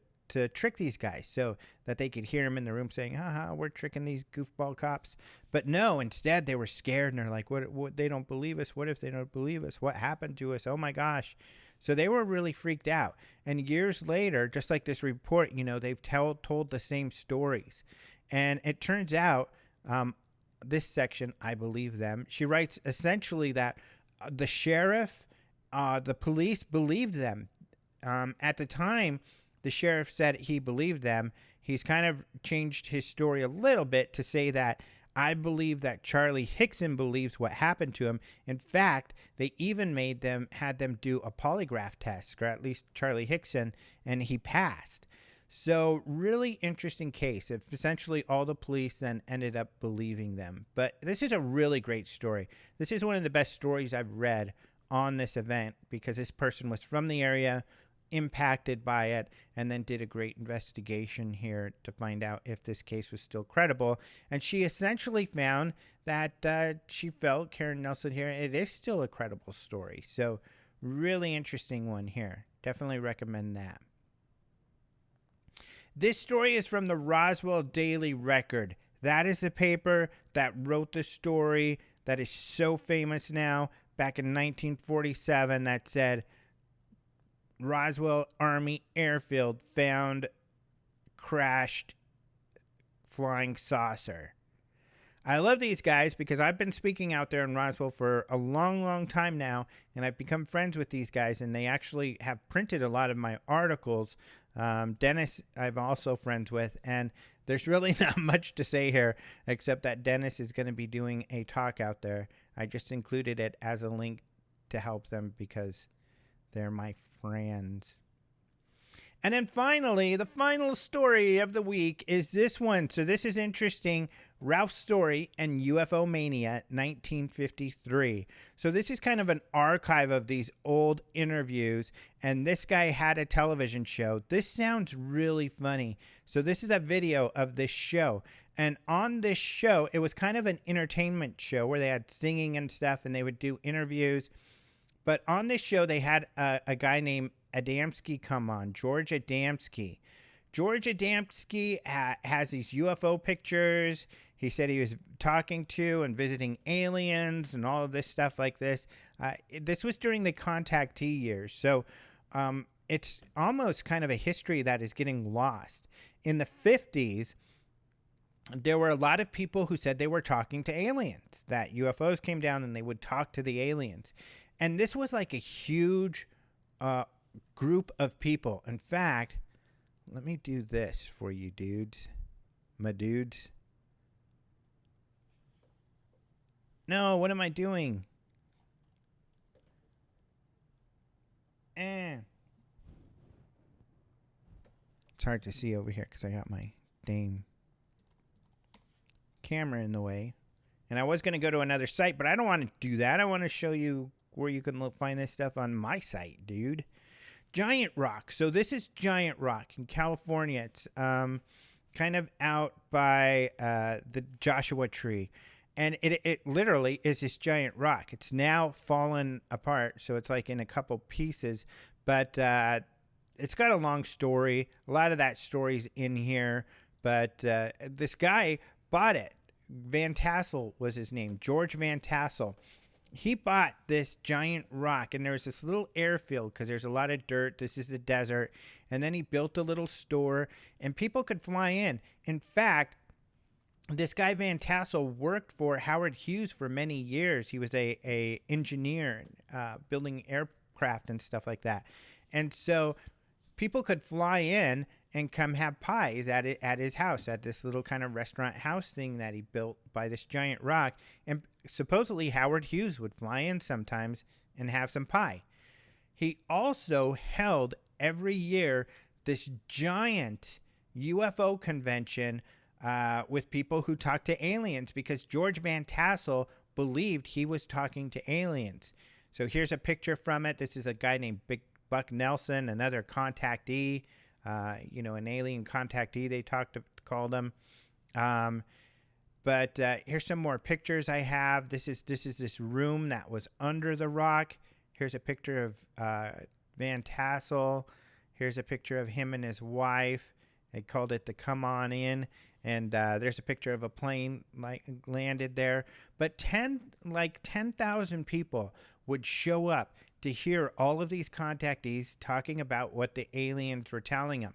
trick these guys so that they could hear him in the room saying, haha, we're tricking these goofball cops. But no, instead they were scared and they're like, what, they don't believe us. What if they don't believe us? What happened to us? Oh my gosh. So they were really freaked out. And years later, just like this report, they've told the same stories. And it turns out, this section, I believe them. She writes essentially that the sheriff, the police believed them. At the time, the sheriff said he believed them. He's kind of changed his story a little bit to say that I believe that Charlie Hickson believes what happened to him. In fact, they even had them do a polygraph test, or at least Charlie Hickson, and he passed. So really interesting case. Essentially, all the police then ended up believing them. But this is a really great story. This is one of the best stories I've read on this event because this person was from the area, impacted by it, and then did a great investigation here to find out if this case was still credible. And she essentially found that she felt, Karen Nelson here, it is still a credible story. So really interesting one here. Definitely recommend that. This story is from the Roswell Daily Record. That is the paper that wrote the story that is so famous now. Back in 1947, that said, Roswell Army Airfield found crashed flying saucer. I love these guys because I've been speaking out there in Roswell for a long, long time now, and I've become friends with these guys, and they actually have printed a lot of my articles. Dennis, I'm also friends with, and there's really not much to say here except that Dennis is going to be doing a talk out there. I just included it as a link to help them because they're my friends. And then finally, the final story of the week is this one. So this is interesting. Ralph Story and UFO Mania, 1953. So this is kind of an archive of these old interviews. And this guy had a television show. This sounds really funny. So this is a video of this show. And on this show, it was kind of an entertainment show where they had singing and stuff and they would do interviews. But on this show, they had a guy named Adamski come on, George Adamski. George Adamski has these UFO pictures. He said he was talking to and visiting aliens and all of this stuff like this. This was during the contactee years. So it's almost kind of a history that is getting lost. In the 50s, there were a lot of people who said they were talking to aliens, that UFOs came down and they would talk to the aliens. And this was like a huge group of people. In fact, let me do this for you dudes. My dudes. No, what am I doing? It's hard to see over here because I got my dang camera in the way. And I was going to go to another site, but I don't want to do that. I want to show you where you can find this stuff on my site, dude. Giant Rock. So this is Giant Rock in California. It's kind of out by the Joshua Tree. And it literally is this giant rock. It's now fallen apart, so it's like in a couple pieces. But it's got a long story. A lot of that story's in here. But this guy bought it. Van Tassel was his name, George Van Tassel. He bought this giant rock, and there was this little airfield because there's a lot of dirt. This is the desert. And then he built a little store, and people could fly in. In fact, this guy Van Tassel worked for Howard Hughes for many years. He was a engineer, building aircraft and stuff like that. And so people could fly in and come have pies at his house, at this little kind of restaurant house thing that he built by this giant rock. And supposedly Howard Hughes would fly in sometimes and have some pie. He also held every year this giant UFO convention with people who talked to aliens because George Van Tassel believed he was talking to aliens. So here's a picture from it. This is a guy named Big Buck Nelson, another contactee. An alien contactee, they called him. But here's some more pictures I have. This is this room that was under the rock. Here's a picture of Van Tassel. Here's a picture of him and his wife. They called it the Come On In. And there's a picture of a plane landed there. But 10,000 people would show up to hear all of these contactees talking about what the aliens were telling them.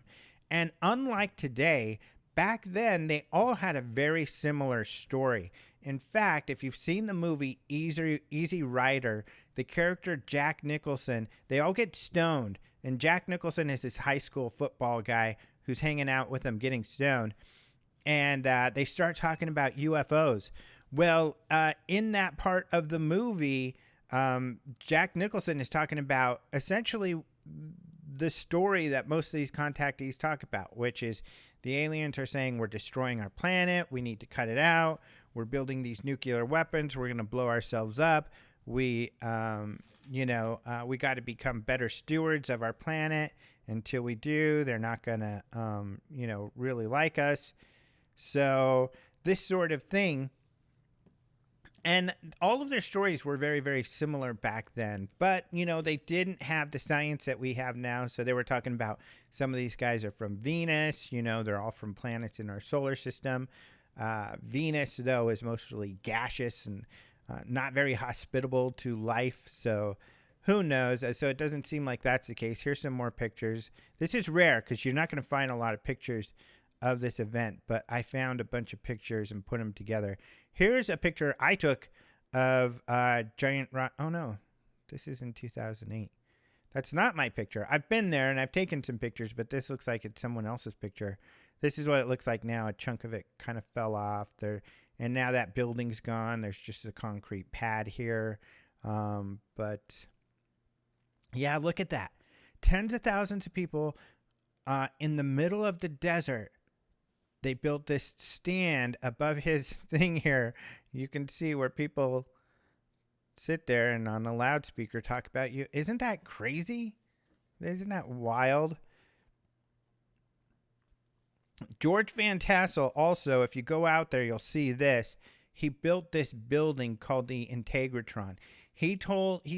And unlike today, back then, they all had a very similar story. In fact, if you've seen the movie Easy Rider, the character Jack Nicholson, they all get stoned. And Jack Nicholson is this high school football guy who's hanging out with them getting stoned. And they start talking about UFOs. Well, in that part of the movie, Jack Nicholson is talking about essentially the story that most of these contactees talk about, which is the aliens are saying we're destroying our planet. We need to cut it out. We're building these nuclear weapons. We're going to blow ourselves up. We got to become better stewards of our planet. Until we do, they're not going to, really like us. So this sort of thing. And all of their stories were very, very similar back then. But, they didn't have the science that we have now. So they were talking about some of these guys are from Venus. They're all from planets in our solar system. Venus, though, is mostly gaseous and not very hospitable to life. So who knows? So it doesn't seem like that's the case. Here's some more pictures. This is rare because you're not going to find a lot of pictures of this event, but I found a bunch of pictures and put them together. here's a picture I took of giant rock. Oh no, this is in 2008. That's not my picture. I've been there and I've taken some pictures, but this looks like it's someone else's picture. This is what it looks like now. A chunk of it kind of fell off there, and now that building's gone. There's just a concrete pad here. But yeah, look at that. Tens of thousands of people in the middle of the desert. They built this stand above his thing here. You can see where people sit there and on a loudspeaker talk about you. Isn't that crazy? Isn't that wild? George Van Tassel also, if you go out there, you'll see this. He built this building called the Integratron. He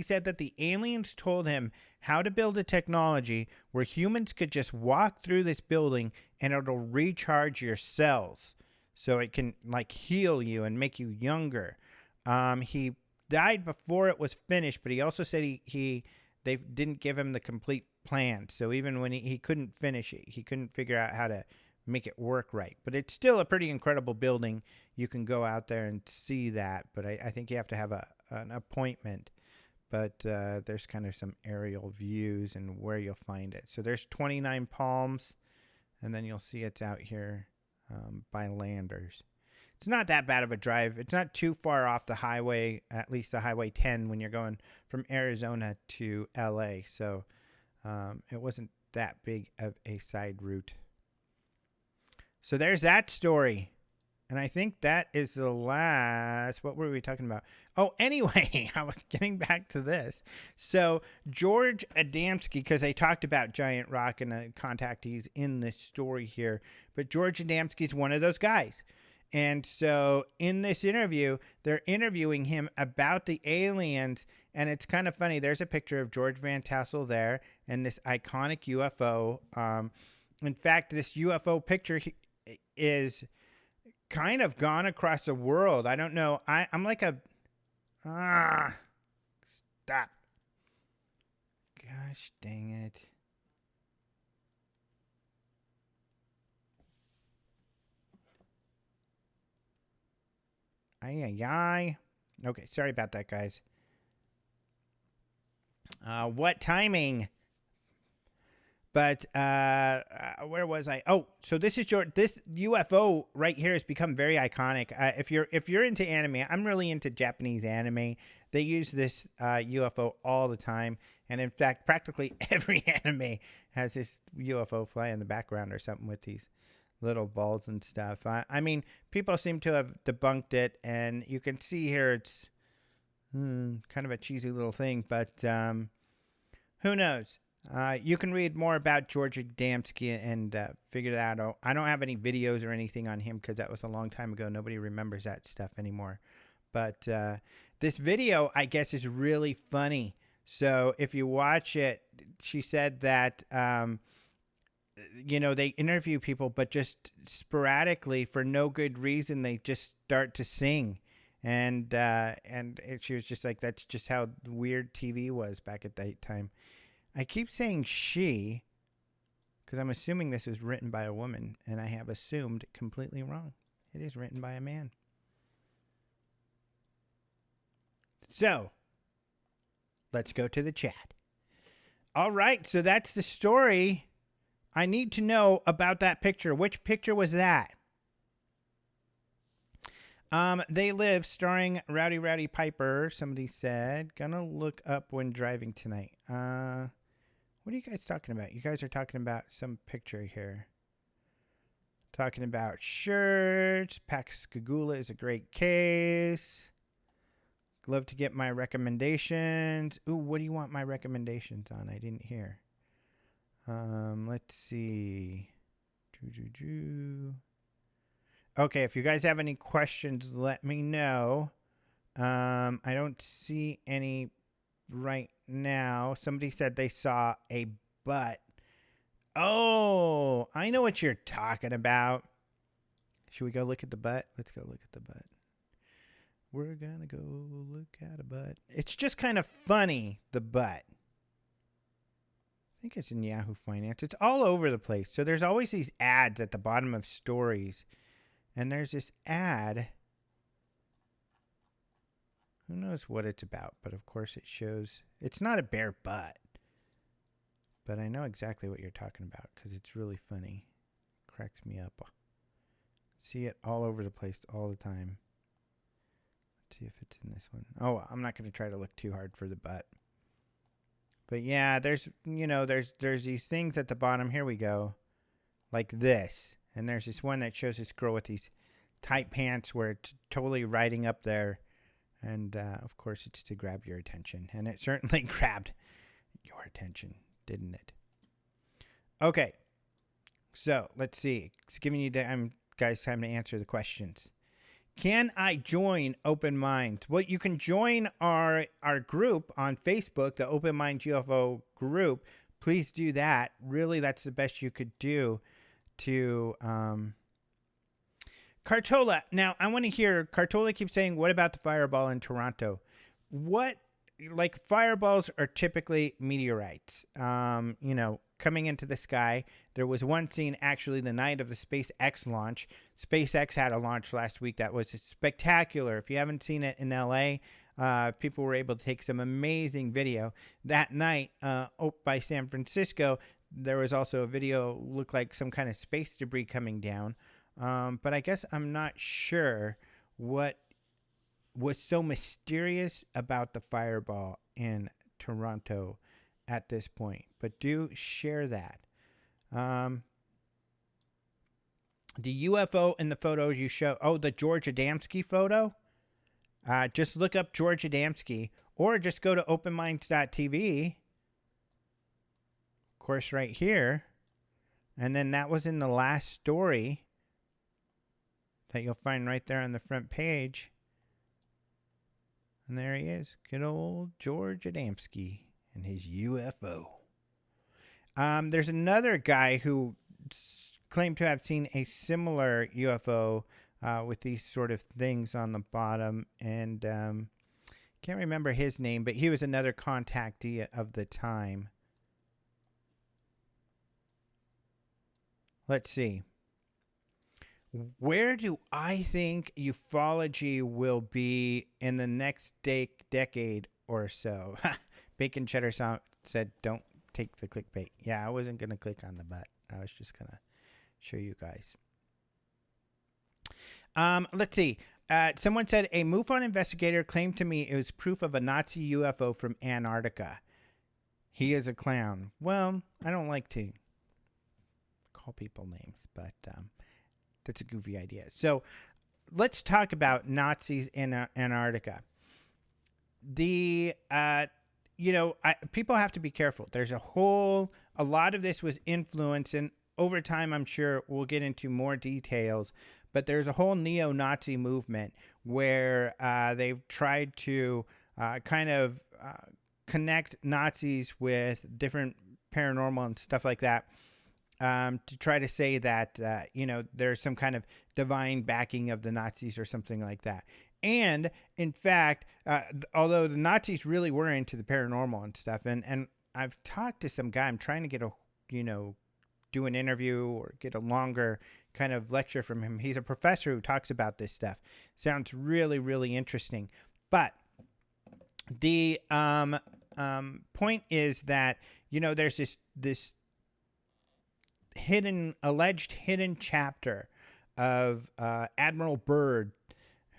said that the aliens told him how to build a technology where humans could just walk through this building and it'll recharge your cells so it can like heal you and make you younger. He died before it was finished, but he also said they didn't give him the complete plan. So even when he couldn't finish it, he couldn't figure out how to make it work right. But it's still a pretty incredible building. You can go out there and see that, but I think you have to have an appointment. But there's kind of some aerial views and where you'll find it. So there's 29 Palms, and then you'll see it's out here by Landers. It's not that bad of a drive. It's not too far off the highway, at least the Highway 10 when you're going from Arizona to LA. So it wasn't that big of a side route. So there's that story. And I think that is the last. What were we talking about? Oh, anyway, I was getting back to this. So George Adamski, because I talked about giant rock and contactees in this story here, but George Adamski is one of those guys. And so in this interview, they're interviewing him about the aliens, and it's kind of funny. There's a picture of George Van Tassel there and this iconic UFO. In fact, this UFO picture is kind of gone across the world. I don't know. I'm like a... stop. Gosh dang it. Ay. Okay, sorry about that, guys. What timing? But where was I? Oh, so this UFO right here has become very iconic. If you're into anime, I'm really into Japanese anime. They use this UFO all the time, and in fact, practically every anime has this UFO fly in the background or something with these little balls and stuff. I mean, people seem to have debunked it, and you can see here it's kind of a cheesy little thing, but who knows? You can read more about George Adamski and figure that out. I don't have any videos or anything on him because that was a long time ago. Nobody remembers that stuff anymore. But this video, I guess, is really funny. So if you watch it, she said that, they interview people, but just sporadically for no good reason, they just start to sing. And she was just like, that's just how weird TV was back at that time. I keep saying she because I'm assuming this was written by a woman, and I have assumed completely wrong. It is written by a man. So, let's go to the chat. All right, so that's the story. I need to know about that picture. Which picture was that? They Live, starring Rowdy Piper, somebody said. Gonna look up when driving tonight. What are you guys talking about? You guys are talking about some picture here. Talking about shirts. Pascagoula is a great case. Love to get my recommendations. Ooh, what do you want my recommendations on? I didn't hear. Let's see. Okay, if you guys have any questions, let me know. I don't see any right now. Somebody said they saw a butt. Oh, I know what you're talking about. Should we go look at the butt? Let's go look at the butt. We're gonna go look at a butt. It's just kind of funny, the butt. I think it's in Yahoo Finance. It's all over the place. So there's always these ads at the bottom of stories. And there's this ad Who knows what it's about? But of course it shows. It's not a bare butt. But I know exactly what you're talking about because it's really funny. Cracks me up. See it all over the place all the time. Let's see if it's in this one. Oh, I'm not going to try to look too hard for the butt. But yeah, there's these things at the bottom. Here we go. Like this. And there's this one that shows this girl with these tight pants where it's totally riding up there. And, of course, it's to grab your attention. And it certainly grabbed your attention, didn't it? Okay. So, let's see. It's giving you guys time to answer the questions. Can I join Open Minds? Well, you can join our group on Facebook, the Open Minds UFO group. Please do that. Really, that's the best you could do to... Cartola. Now, I want to hear, Cartola keeps saying, what about the fireball in Toronto? Fireballs are typically meteorites, coming into the sky. There was one scene, actually, the night of the SpaceX launch. SpaceX had a launch last week that was spectacular. If you haven't seen it in LA, people were able to take some amazing video. That night, by San Francisco, there was also a video, looked like some kind of space debris coming down. But I guess I'm not sure what was so mysterious about the fireball in Toronto at this point. But do share that. The UFO in the photos you show. Oh, the George Adamski photo? Just look up George Adamski. Or just go to openminds.tv. Of course, right here. And then that was in the last story that you'll find right there on the front page. And there he is. Good old George Adamski and his UFO. There's another guy who claimed to have seen a similar UFO with these sort of things on the bottom. And can't remember his name, but he was another contactee of the time. Let's see. Where do I think ufology will be in the next decade or so? Bacon Cheddar said, don't take the clickbait. Yeah, I wasn't going to click on the butt. I was just going to show you guys. Let's see. Someone said, a MUFON investigator claimed to me it was proof of a Nazi UFO from Antarctica. He is a clown. Well, I don't like to call people names, but... that's a goofy idea. So let's talk about Nazis in Antarctica. People have to be careful. There's a lot of this was influence, and over time, I'm sure we'll get into more details, but there's a whole neo-Nazi movement where they've tried to connect Nazis with different paranormal and stuff like that. To try to say that, there's some kind of divine backing of the Nazis or something like that. And, in fact, although the Nazis really were into the paranormal and stuff, and I've talked to some guy, I'm trying to get do an interview or get a longer kind of lecture from him. He's a professor who talks about this stuff. Sounds really, really interesting. But the point is that, there's this alleged hidden chapter of Admiral Byrd,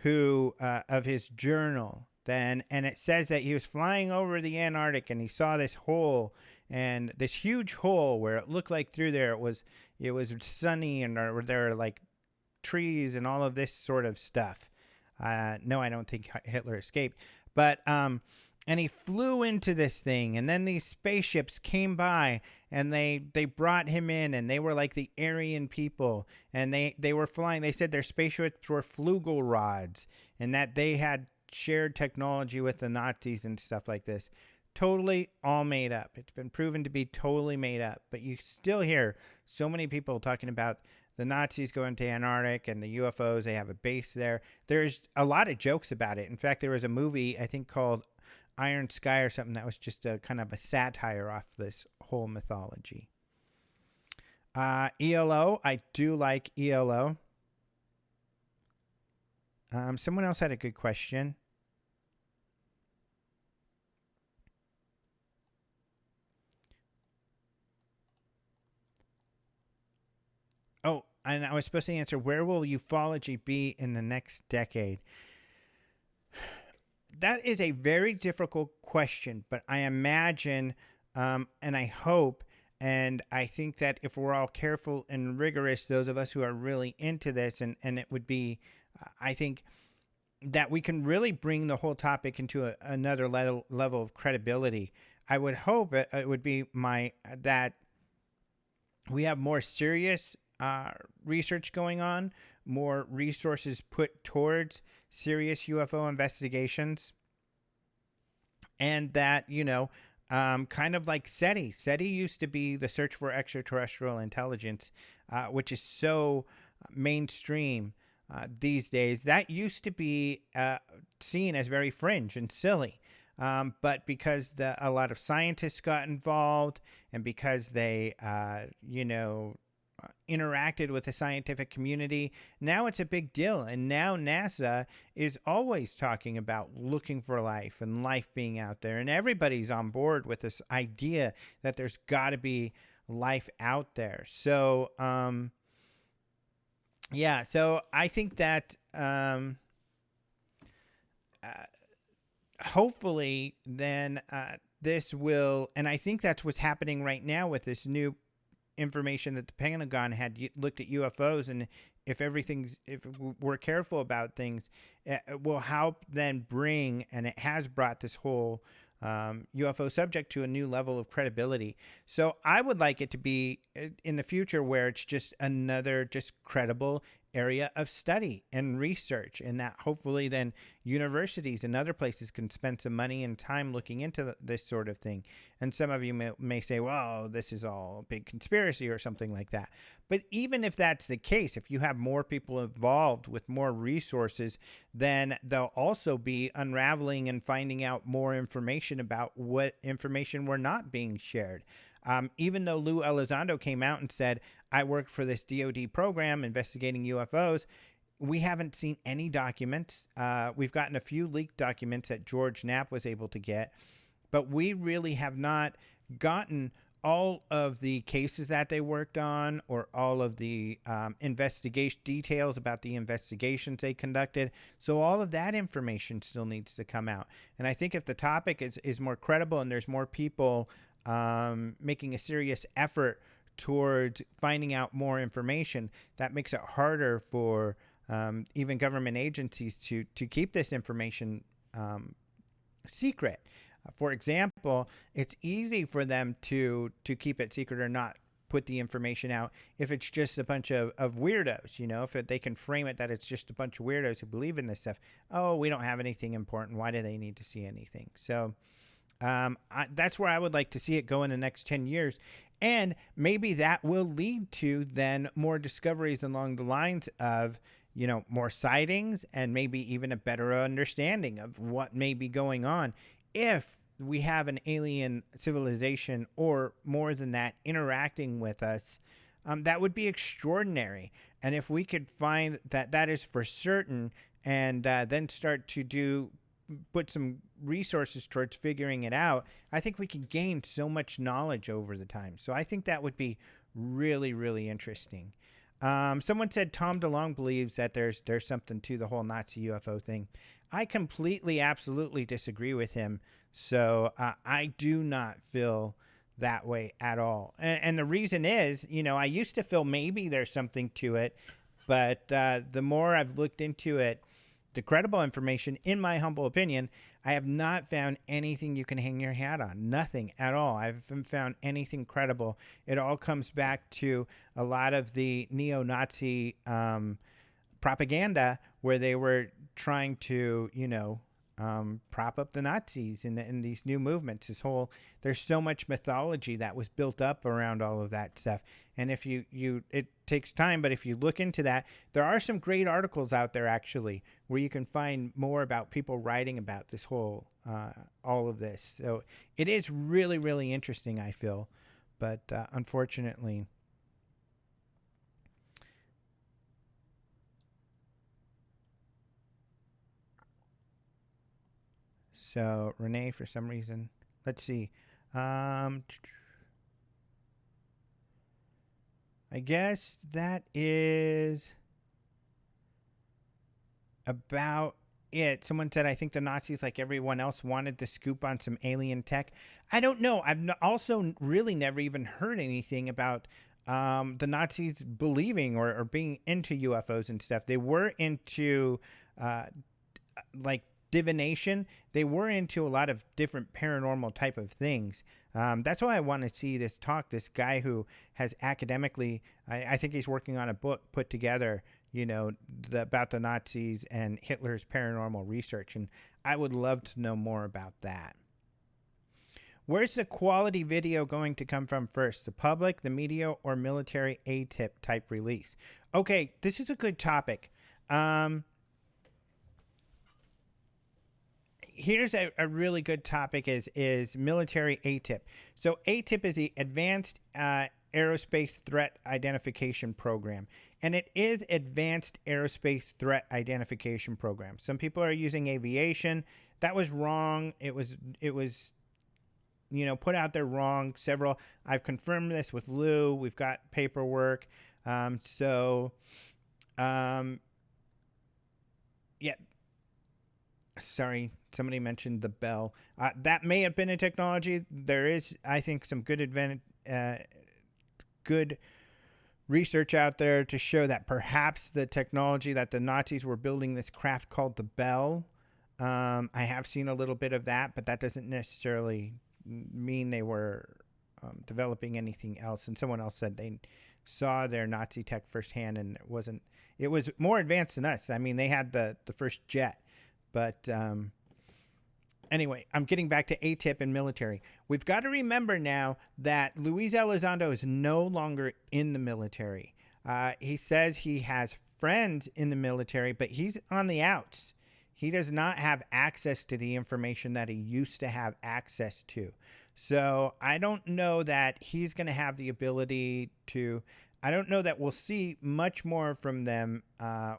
who of his journal. And it says that he was flying over the Antarctic and he saw this hole, and this huge hole where it looked like through there it was sunny, and there were like trees and all of this sort of stuff. No, I don't think Hitler escaped, but and he flew into this thing, and then these spaceships came by, and they brought him in, and they were like the Aryan people, and they were flying. They said their spaceships were flugel rods, and that they had shared technology with the Nazis and stuff like this. Totally all made up. It's been proven to be totally made up, but you still hear so many people talking about the Nazis going to Antarctic and the UFOs. They have a base there. There's a lot of jokes about it. In fact, there was a movie, I think, called Iron Sky or something that was just a kind of a satire off this whole mythology. ELO, I do like ELO. Someone else had a good question. and I was supposed to answer, where will ufology be in the next decade? That is a very difficult question, but I imagine, and I hope, and I think that if we're all careful and rigorous, those of us who are really into this, and it would be, I think that we can really bring the whole topic into another level of credibility. I would hope it would be that we have more serious research going on, more resources put towards serious UFO investigations, and that, kind of like SETI. SETI used to be the search for extraterrestrial intelligence, which is so mainstream these days. That used to be seen as very fringe and silly. But because a lot of scientists got involved, and because they, interacted with the scientific community, now it's a big deal. And now NASA is always talking about looking for life and life being out there. And everybody's on board with this idea that there's got to be life out there. So, so I think that hopefully then this will, and I think that's what's happening right now with this new information that the Pentagon had looked at UFOs, and if we're careful about things, it will help then bring, and it has brought this whole UFO subject to a new level of credibility. So I would like it to be in the future where it's just another just credible area of study and research, and that hopefully then universities and other places can spend some money and time looking into this sort of thing. And some of you may say, well, this is all a big conspiracy or something like that. But even if that's the case, if you have more people involved with more resources, then they'll also be unraveling and finding out more information about what information were not being shared. Even though Lou Elizondo came out and said, I worked for this DoD program investigating UFOs, we haven't seen any documents. We've gotten a few leaked documents that George Knapp was able to get, but we really have not gotten all of the cases that they worked on, or all of the investigation details about the investigations they conducted. So all of that information still needs to come out. And I think if the topic is more credible and there's more people making a serious effort towards finding out more information, that makes it harder for even government agencies to keep this information secret. For example, it's easy for them to keep it secret or not put the information out if it's just a bunch of weirdos, if they can frame it that it's just a bunch of weirdos who believe in this stuff. Oh, we don't have anything important. Why do they need to see anything? So that's where I would like to see it go in the next 10 years. And maybe that will lead to then more discoveries along the lines of, more sightings, and maybe even a better understanding of what may be going on. If we have an alien civilization, or more than that, interacting with us, that would be extraordinary. And if we could find that is for certain, and then start to put some resources towards figuring it out, I think we can gain so much knowledge over the time. So I think that would be really, really interesting. Someone said Tom DeLonge believes that there's something to the whole Nazi UFO thing. I completely, absolutely disagree with him. So I do not feel that way at all. And the reason is, I used to feel maybe there's something to it, but the more I've looked into it, the credible information, in my humble opinion, I have not found anything you can hang your hat on. Nothing at all. I haven't found anything credible. It all comes back to a lot of the neo-Nazi propaganda, where they were trying to, prop up the Nazis in these new movements. There's so much mythology that was built up around all of that stuff. And if it takes time, but if you look into that, there are some great articles out there actually, where you can find more about people writing about this whole, all of this. So it is really, really interesting, I feel, but unfortunately, so Renee, for some reason, let's see. I guess that is about it. Someone said, I think the Nazis, like everyone else, wanted the scoop on some alien tech. I don't know. I've also really never even heard anything about the Nazis believing or being into UFOs and stuff. They were into like divination. They were into a lot of different paranormal type of things. That's why I want to see this talk. This guy who has academically, I think he's working on a book put together, about the Nazis and Hitler's paranormal research. And I would love to know more about that. Where's the quality video going to come from first? The public, the media, or military ATIP type release? Okay, this is a good topic. Here's a really good topic is military ATIP. So ATIP is the Advanced Aerospace Threat Identification Program. And it is Advanced Aerospace Threat Identification Program. Some people are using aviation. That was wrong. It was put out there wrong. I've confirmed this with Lou. We've got paperwork. Yeah. Sorry, somebody mentioned the bell. That may have been a technology. There is, I think, some good good research out there to show that perhaps the technology that the Nazis were building this craft called the bell. I have seen a little bit of that, but that doesn't necessarily mean they were developing anything else. And someone else said they saw their Nazi tech firsthand, and it was more advanced than us. I mean, they had the first jet. But anyway, I'm getting back to ATIP and military. We've got to remember now that Lou Elizondo is no longer in the military. He says he has friends in the military, but he's on the outs. He does not have access to the information that he used to have access to. So I don't know that he's going to have the ability to... I don't know that we'll see much more from them.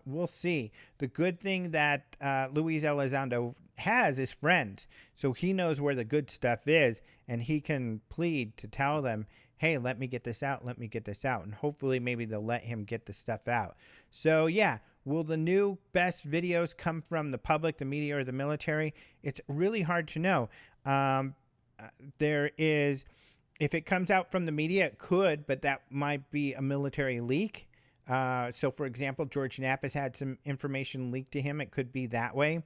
We'll see. The good thing that Luis Elizondo has is friends. So he knows where the good stuff is, and he can plead to tell them, hey, let me get this out. Let me get this out. And hopefully maybe they'll let him get the stuff out. So, yeah, will the new best videos come from the public, the media, or the military? It's really hard to know. If it comes out from the media, it could, but that might be a military leak. So, for example, George Knapp has had some information leaked to him. It could be that way.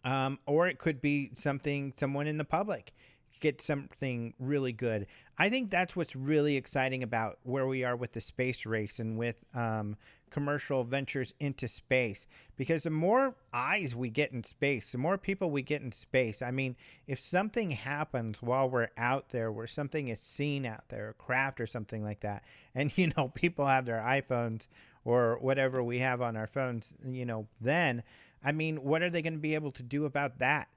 Or it could be someone in the public get something really good. I think that's what's really exciting about where we are with the space race and with commercial ventures into space, because the more eyes we get in space, the more people we get in space. I mean, if something happens while we're out there, where something is seen out there, a craft or something like that, and people have their iPhones or whatever we have on our phones, then I mean, what are they going to be able to do about that?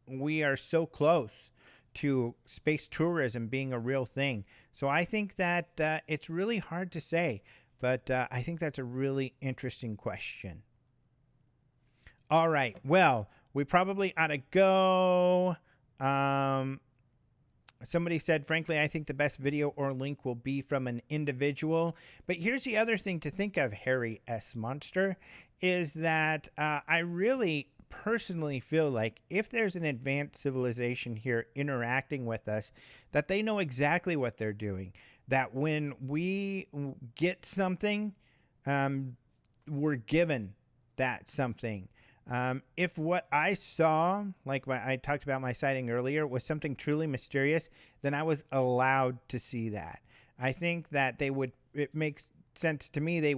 We are so close to space tourism being a real thing. So I think that it's really hard to say, but I think that's a really interesting question. All right. Well, we probably ought to go. Somebody said, frankly, I think the best video or link will be from an individual. But here's the other thing to think of, Harry S. Monster, is that I really personally feel like if there's an advanced civilization here interacting with us, that they know exactly what they're doing. That when we get something, we're given that something. If what I saw, like I talked about my sighting earlier, was something truly mysterious, then I was allowed to see that. I think that it makes sense to me, they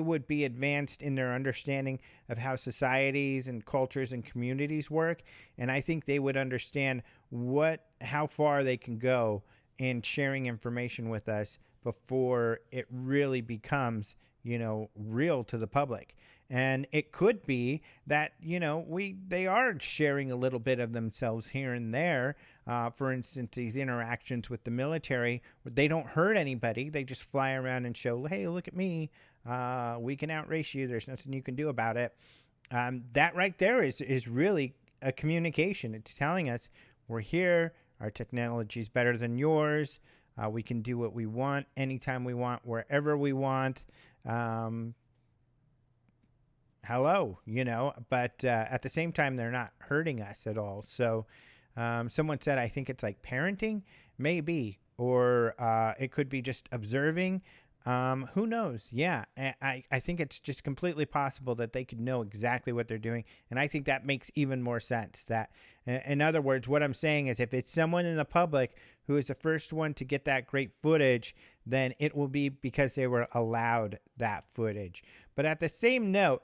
would be advanced in their understanding of how societies and cultures and communities work. And I think they would understand how far they can go in sharing information with us before it really becomes, real to the public. And it could be that, they are sharing a little bit of themselves here and there. For instance, these interactions with the military, they don't hurt anybody. They just fly around and show, hey, look at me. We can outrace you. There's nothing you can do about it. That right there is really a communication. It's telling us we're here. Our technology is better than yours. We can do what we want, anytime we want, wherever we want. Hello, but at the same time, they're not hurting us at all. So someone said, I think it's like parenting, maybe, or it could be just observing. Who knows? Yeah, I think it's just completely possible that they could know exactly what they're doing. And I think that makes even more sense. That, in other words, what I'm saying is if it's someone in the public who is the first one to get that great footage, then it will be because they were allowed that footage. But at the same note,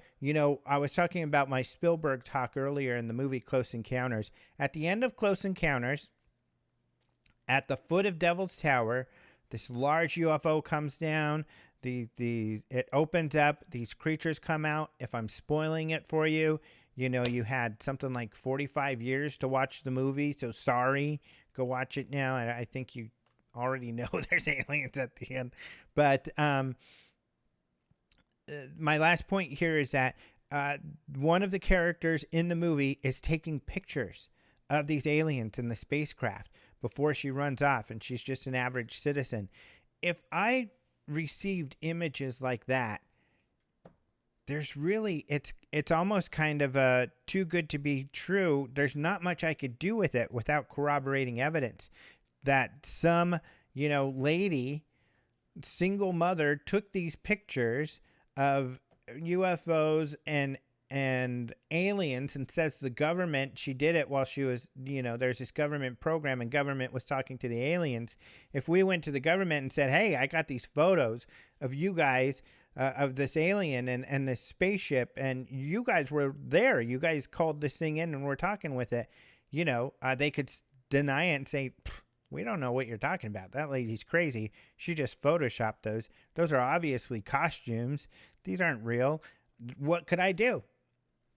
I was talking about my Spielberg talk earlier in the movie Close Encounters. At the end of Close Encounters, at the foot of Devil's Tower, this large UFO comes down. It opens up. These creatures come out. If I'm spoiling it for you, you had something like 45 years to watch the movie. So sorry, go watch it now. And I think you already know there's aliens at the end. But my last point here is that one of the characters in the movie is taking pictures of these aliens in the spacecraft before she runs off, and she's just an average citizen. If I received images like that, there's really, it's almost kind of too good to be true. There's not much I could do with it without corroborating evidence that some, lady, single mother, took these pictures of UFOs and aliens and says the government, she did it while she was, there's this government program and government was talking to the aliens. If we went to the government and said, hey, I got these photos of you guys, of this alien and this spaceship, and you guys were there, you guys called this thing in and we're talking with it, they could deny it and say, we don't know what you're talking about. That lady's crazy. She just photoshopped those. Those are obviously costumes. These aren't real. What could I do?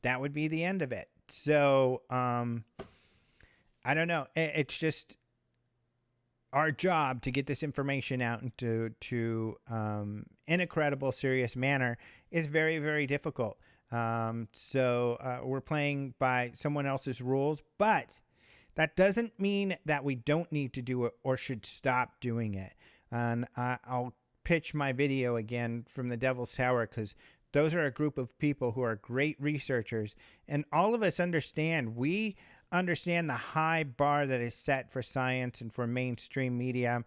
That would be the end of it. So, I don't know. It's just our job to get this information out into in a credible, serious manner is very, very difficult. So we're playing by someone else's rules, but that doesn't mean that we don't need to do it or should stop doing it. And I'll pitch my video again from the Devil's Tower, because those are a group of people who are great researchers, and all of us understand. We understand the high bar that is set for science and for mainstream media,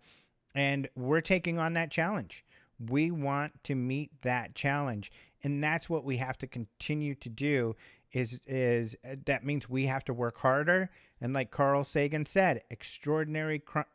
and we're taking on that challenge. We want to meet that challenge, and that's what we have to continue to do. Is that means we have to work harder, and like Carl Sagan said, extraordinary claims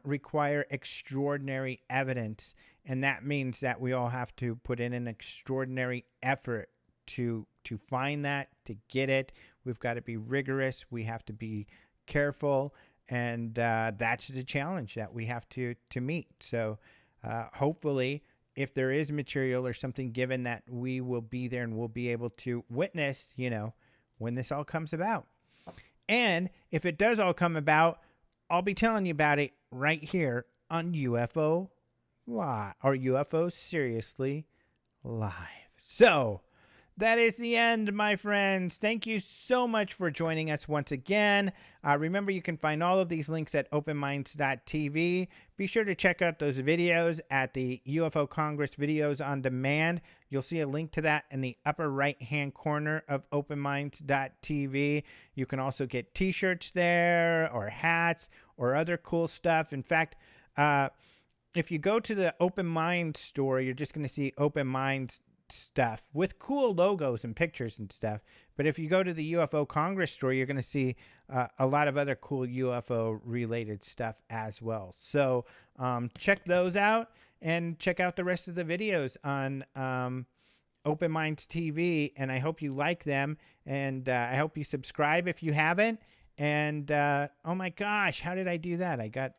require extraordinary evidence, and that means that we all have to put in an extraordinary effort to find that, to get it. We've got to be rigorous. We have to be careful, and that's the challenge that we have to meet. So hopefully, if there is material or something given, that we will be there and we'll be able to witness, when this all comes about. And if it does all come about, I'll be telling you about it right here on UFO Live, or UFO Seriously Live. So that is the end, my friends. Thank you so much for joining us once again. Remember, you can find all of these links at openminds.tv. Be sure to check out those videos at the UFO Congress Videos on Demand. You'll see a link to that in the upper right-hand corner of openminds.tv. You can also get t-shirts there, or hats, or other cool stuff. In fact, if you go to the Open Minds store, you're just going to see Open Minds stuff with cool logos and pictures and stuff. But if you go to the UFO Congress store, you're going to see a lot of other cool UFO related stuff as well. So check those out, and check out the rest of the videos on Open Minds TV, and I hope you like them, and I hope you subscribe if you haven't. And oh my gosh, how did I do that? I got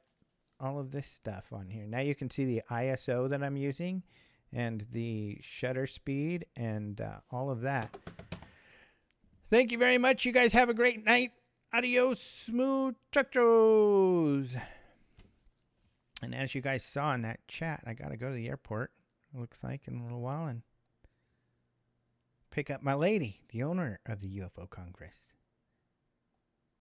all of this stuff on here. Now you can see the ISO that I'm using, and the shutter speed, and all of that. Thank you very much. You guys have a great night. Adios, muchachos. And as you guys saw in that chat, I got to go to the airport, it looks like, in a little while, and pick up my lady, the owner of the UFO Congress.